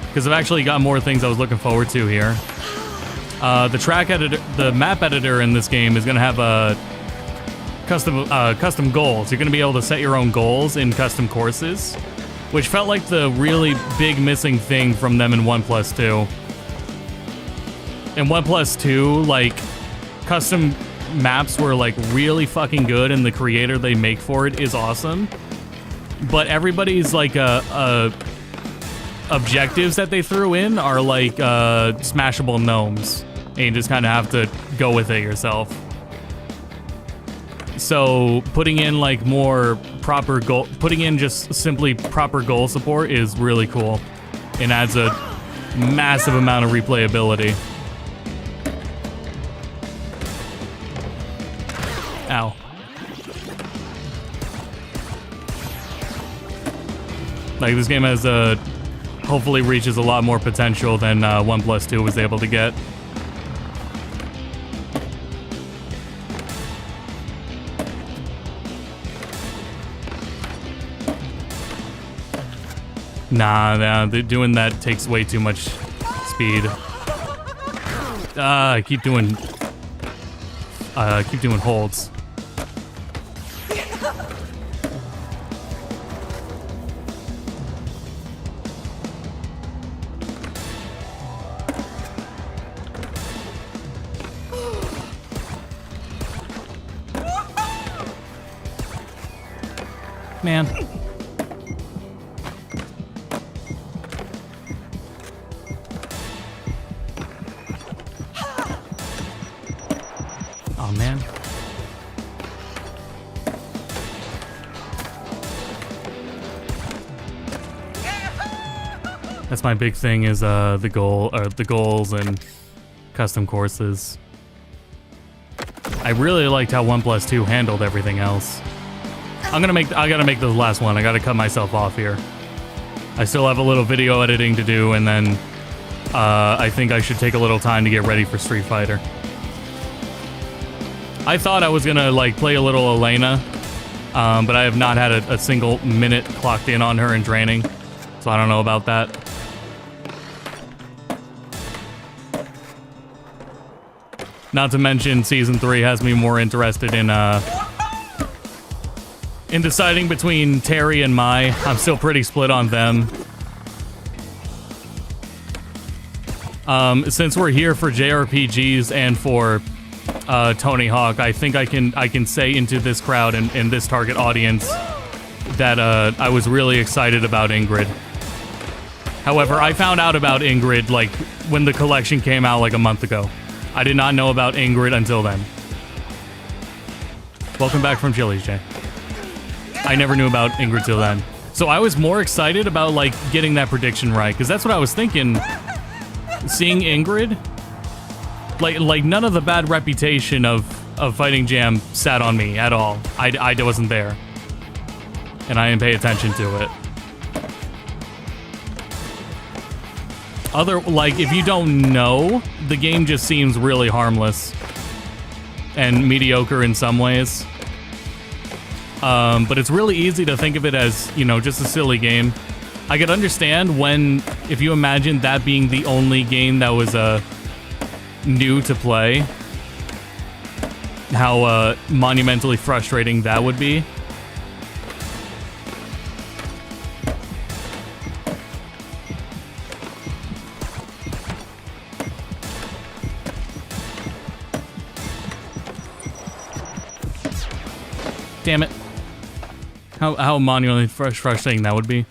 Because I've actually got more things I was looking forward to here. The track editor, the map editor in this game is going to have a custom goals. You're going to be able to set your own goals in custom courses, which felt like the really big missing thing from them in 1+2. In 1+2, like, custom maps were like really fucking good and the creator they make for it is awesome, but everybody's like objectives that they threw in are like smashable gnomes and you just kind of have to go with it yourself. So putting in like more proper goal, putting in just simply proper goal support is really cool and adds a massive amount of replayability. Ow. Like, this game has hopefully reaches a lot more potential than 1+2 was able to get. Nah, doing that takes way too much speed. I keep doing holds. Man. Oh, man. That's my big thing is the goals and custom courses. I really liked how 1+2 handled everything else. I gotta make the last one. I gotta cut myself off here. I still have a little video editing to do, and then I think I should take a little time to get ready for Street Fighter. I thought I was gonna like play a little Elena, but I have not had a single minute clocked in on her in training, so I don't know about that. Not to mention, Season 3 has me more interested in deciding between Terry and Mai. I'm still pretty split on them. Since we're here for JRPGs and for Tony Hawk, I think I can say into this crowd and this target audience that I was really excited about Ingrid. However, I found out about Ingrid like when the collection came out like a month ago. I did not know about Ingrid until then. Welcome back from Chili's, Jay. I never knew about Ingrid till then. So I was more excited about like getting that prediction right, because that's what I was thinking. Seeing Ingrid, like none of the bad reputation of Fighting Jam sat on me at all. I wasn't there, and I didn't pay attention to it. Like, if you don't know, the game just seems really harmless and mediocre in some ways. But it's really easy to think of it as, you know, just a silly game. I could understand if you imagine that being the only game that was new to play, how monumentally frustrating that would be. Damn it. How monumentally frustrating that would be.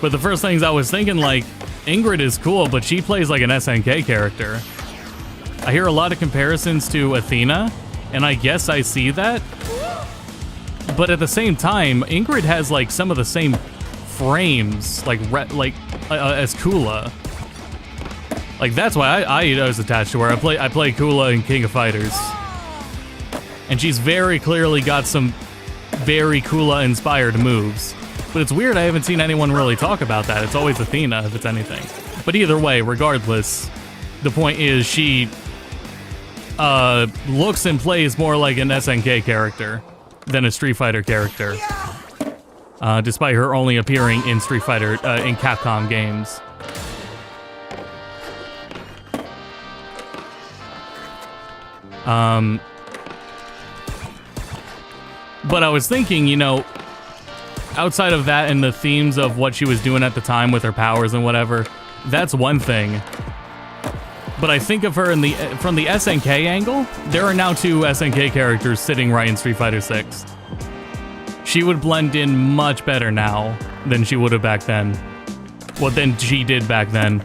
But the first things I was thinking, like, Ingrid is cool, but she plays like an SNK character. I hear a lot of comparisons to Athena, and I guess I see that. But at the same time, Ingrid has like some of the same frames, like as Kula. Like that's why I was attached to her. I play Kula in King of Fighters. And she's very clearly got some very Kula-inspired moves. But it's weird I haven't seen anyone really talk about that. It's always Athena, if it's anything. But either way, regardless, the point is she looks and plays more like an SNK character than a Street Fighter character. Despite her only appearing in Street Fighter, in Capcom games. But I was thinking, you know, outside of that and the themes of what she was doing at the time with her powers and whatever, that's one thing. But I think of her from the SNK angle, there are now two SNK characters sitting right in Street Fighter 6. She would blend in much better now than she would have back then. Well, than she did back then.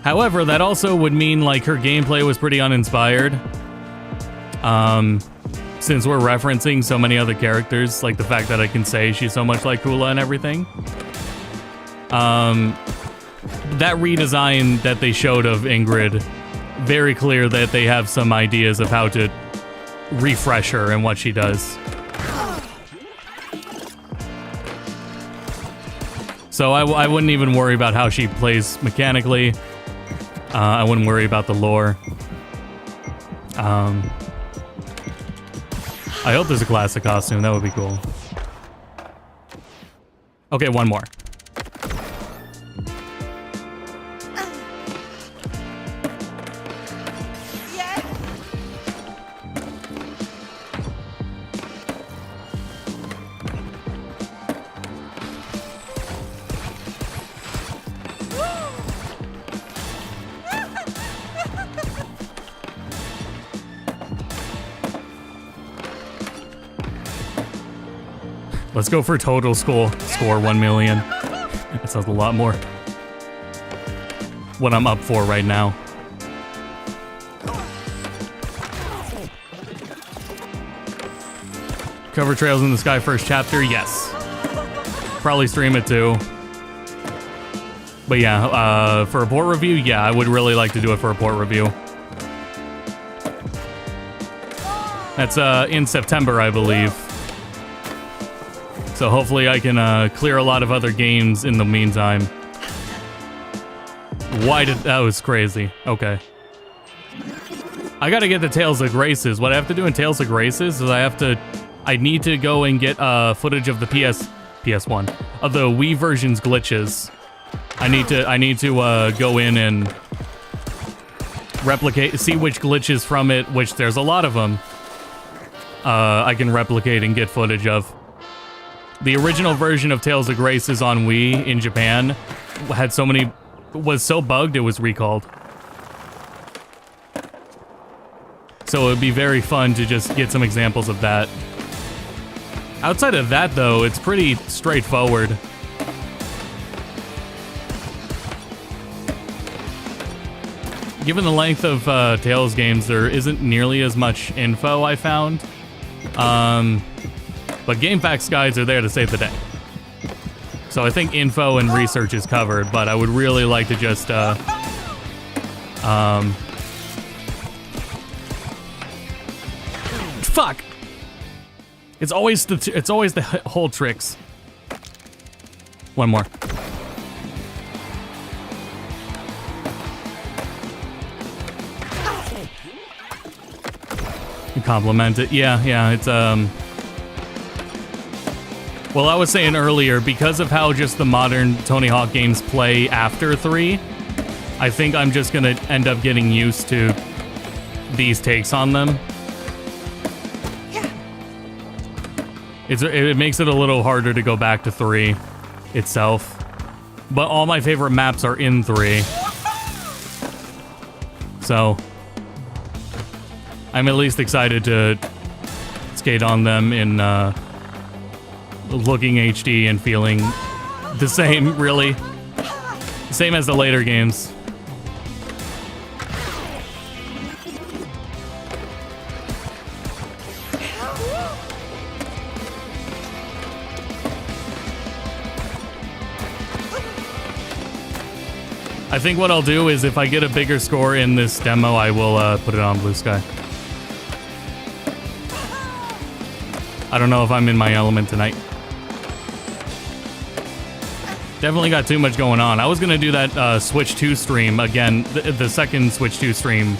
However, that also would mean like her gameplay was pretty uninspired. Since we're referencing so many other characters, like the fact that I can say she's so much like Kula and everything. That redesign that they showed of Ingrid, very clear that they have some ideas of how to refresh her and what she does. So I wouldn't even worry about how she plays mechanically. I wouldn't worry about the lore. I hope there's a classic costume. That would be cool. Okay, one more. Let's go for total score 1 million. That sounds a lot more. What I'm up for right now. Cover Trails in the Sky first chapter, yes. Probably stream it too. But yeah, for a port review, yeah, I would really like to do it for a port review. That's in September, I believe. So hopefully I can clear a lot of other games in the meantime. Why did... That was crazy. Okay. I gotta get the Tales of Graces. What I have to do in Tales of Graces is I need to go and get footage of the PS1 of the Wii version's glitches. I need to go in and see which glitches from it, which there's a lot of them. I can replicate and get footage of. The original version of Tales of Graces on Wii in Japan was so bugged it was recalled. So it would be very fun to just get some examples of that. Outside of that, though, it's pretty straightforward. Given the length of Tales games, there isn't nearly as much info I found. But GameFAQs guides are there to save the day. So I think info and research is covered, but I would really like to just fuck! It's always the whole tricks. One more. You compliment it. Yeah, it's well, I was saying earlier, because of how just the modern Tony Hawk games play after 3, I think I'm just gonna end up getting used to these takes on them. It makes it a little harder to go back to 3 itself. But all my favorite maps are in 3. So I'm at least excited to skate on them in looking HD and feeling the same, really. Same as the later games. I think what I'll do is if I get a bigger score in this demo, I will put it on Blue Sky. I don't know if I'm in my element tonight. Definitely got too much going on. I was gonna do that Switch 2 stream again, the second Switch 2 stream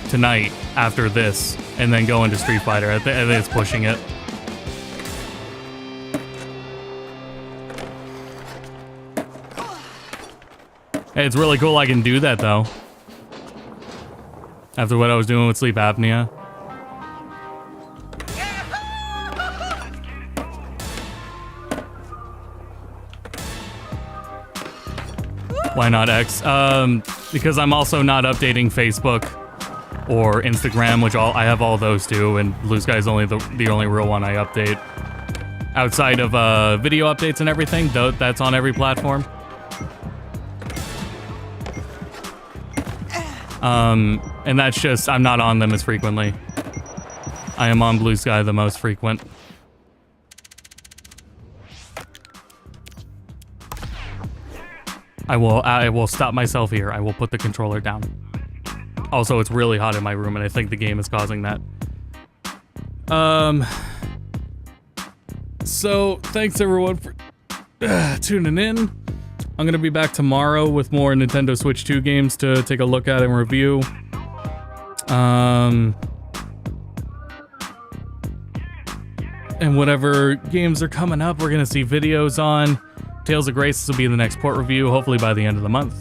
tonight after this, and then go into Street Fighter. I think it's pushing it. Hey, it's really cool I can do that, though. After what I was doing with sleep apnea. Why not X? Because I'm also not updating Facebook or Instagram, which I have all those too, and Blue Sky is only the only real one I update. Outside of video updates and everything, though, that's on every platform. And that's just, I'm not on them as frequently. I am on Blue Sky the most frequent. I will stop myself here. I will put the controller down. Also, it's really hot in my room, and I think the game is causing that. So, thanks everyone for tuning in. I'm gonna be back tomorrow with more Nintendo Switch 2 games to take a look at and review. And whatever games are coming up, we're gonna see videos on. Tales of Graces will be the next port review, hopefully by the end of the month.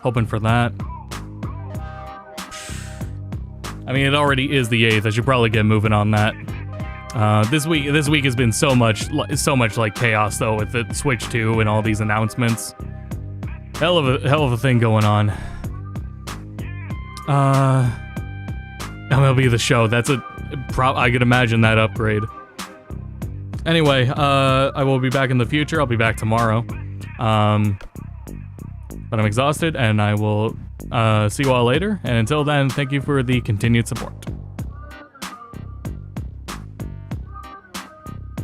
Hoping for that. I mean, it already is the 8th. I should probably get moving on that. This week has been so much like chaos though, with the Switch 2 and all these announcements. Hell of a thing going on. MLB The Show. That's I could imagine that upgrade. Anyway, I will be back in the future. I'll be back tomorrow. But I'm exhausted, and I will see you all later. And until then, thank you for the continued support.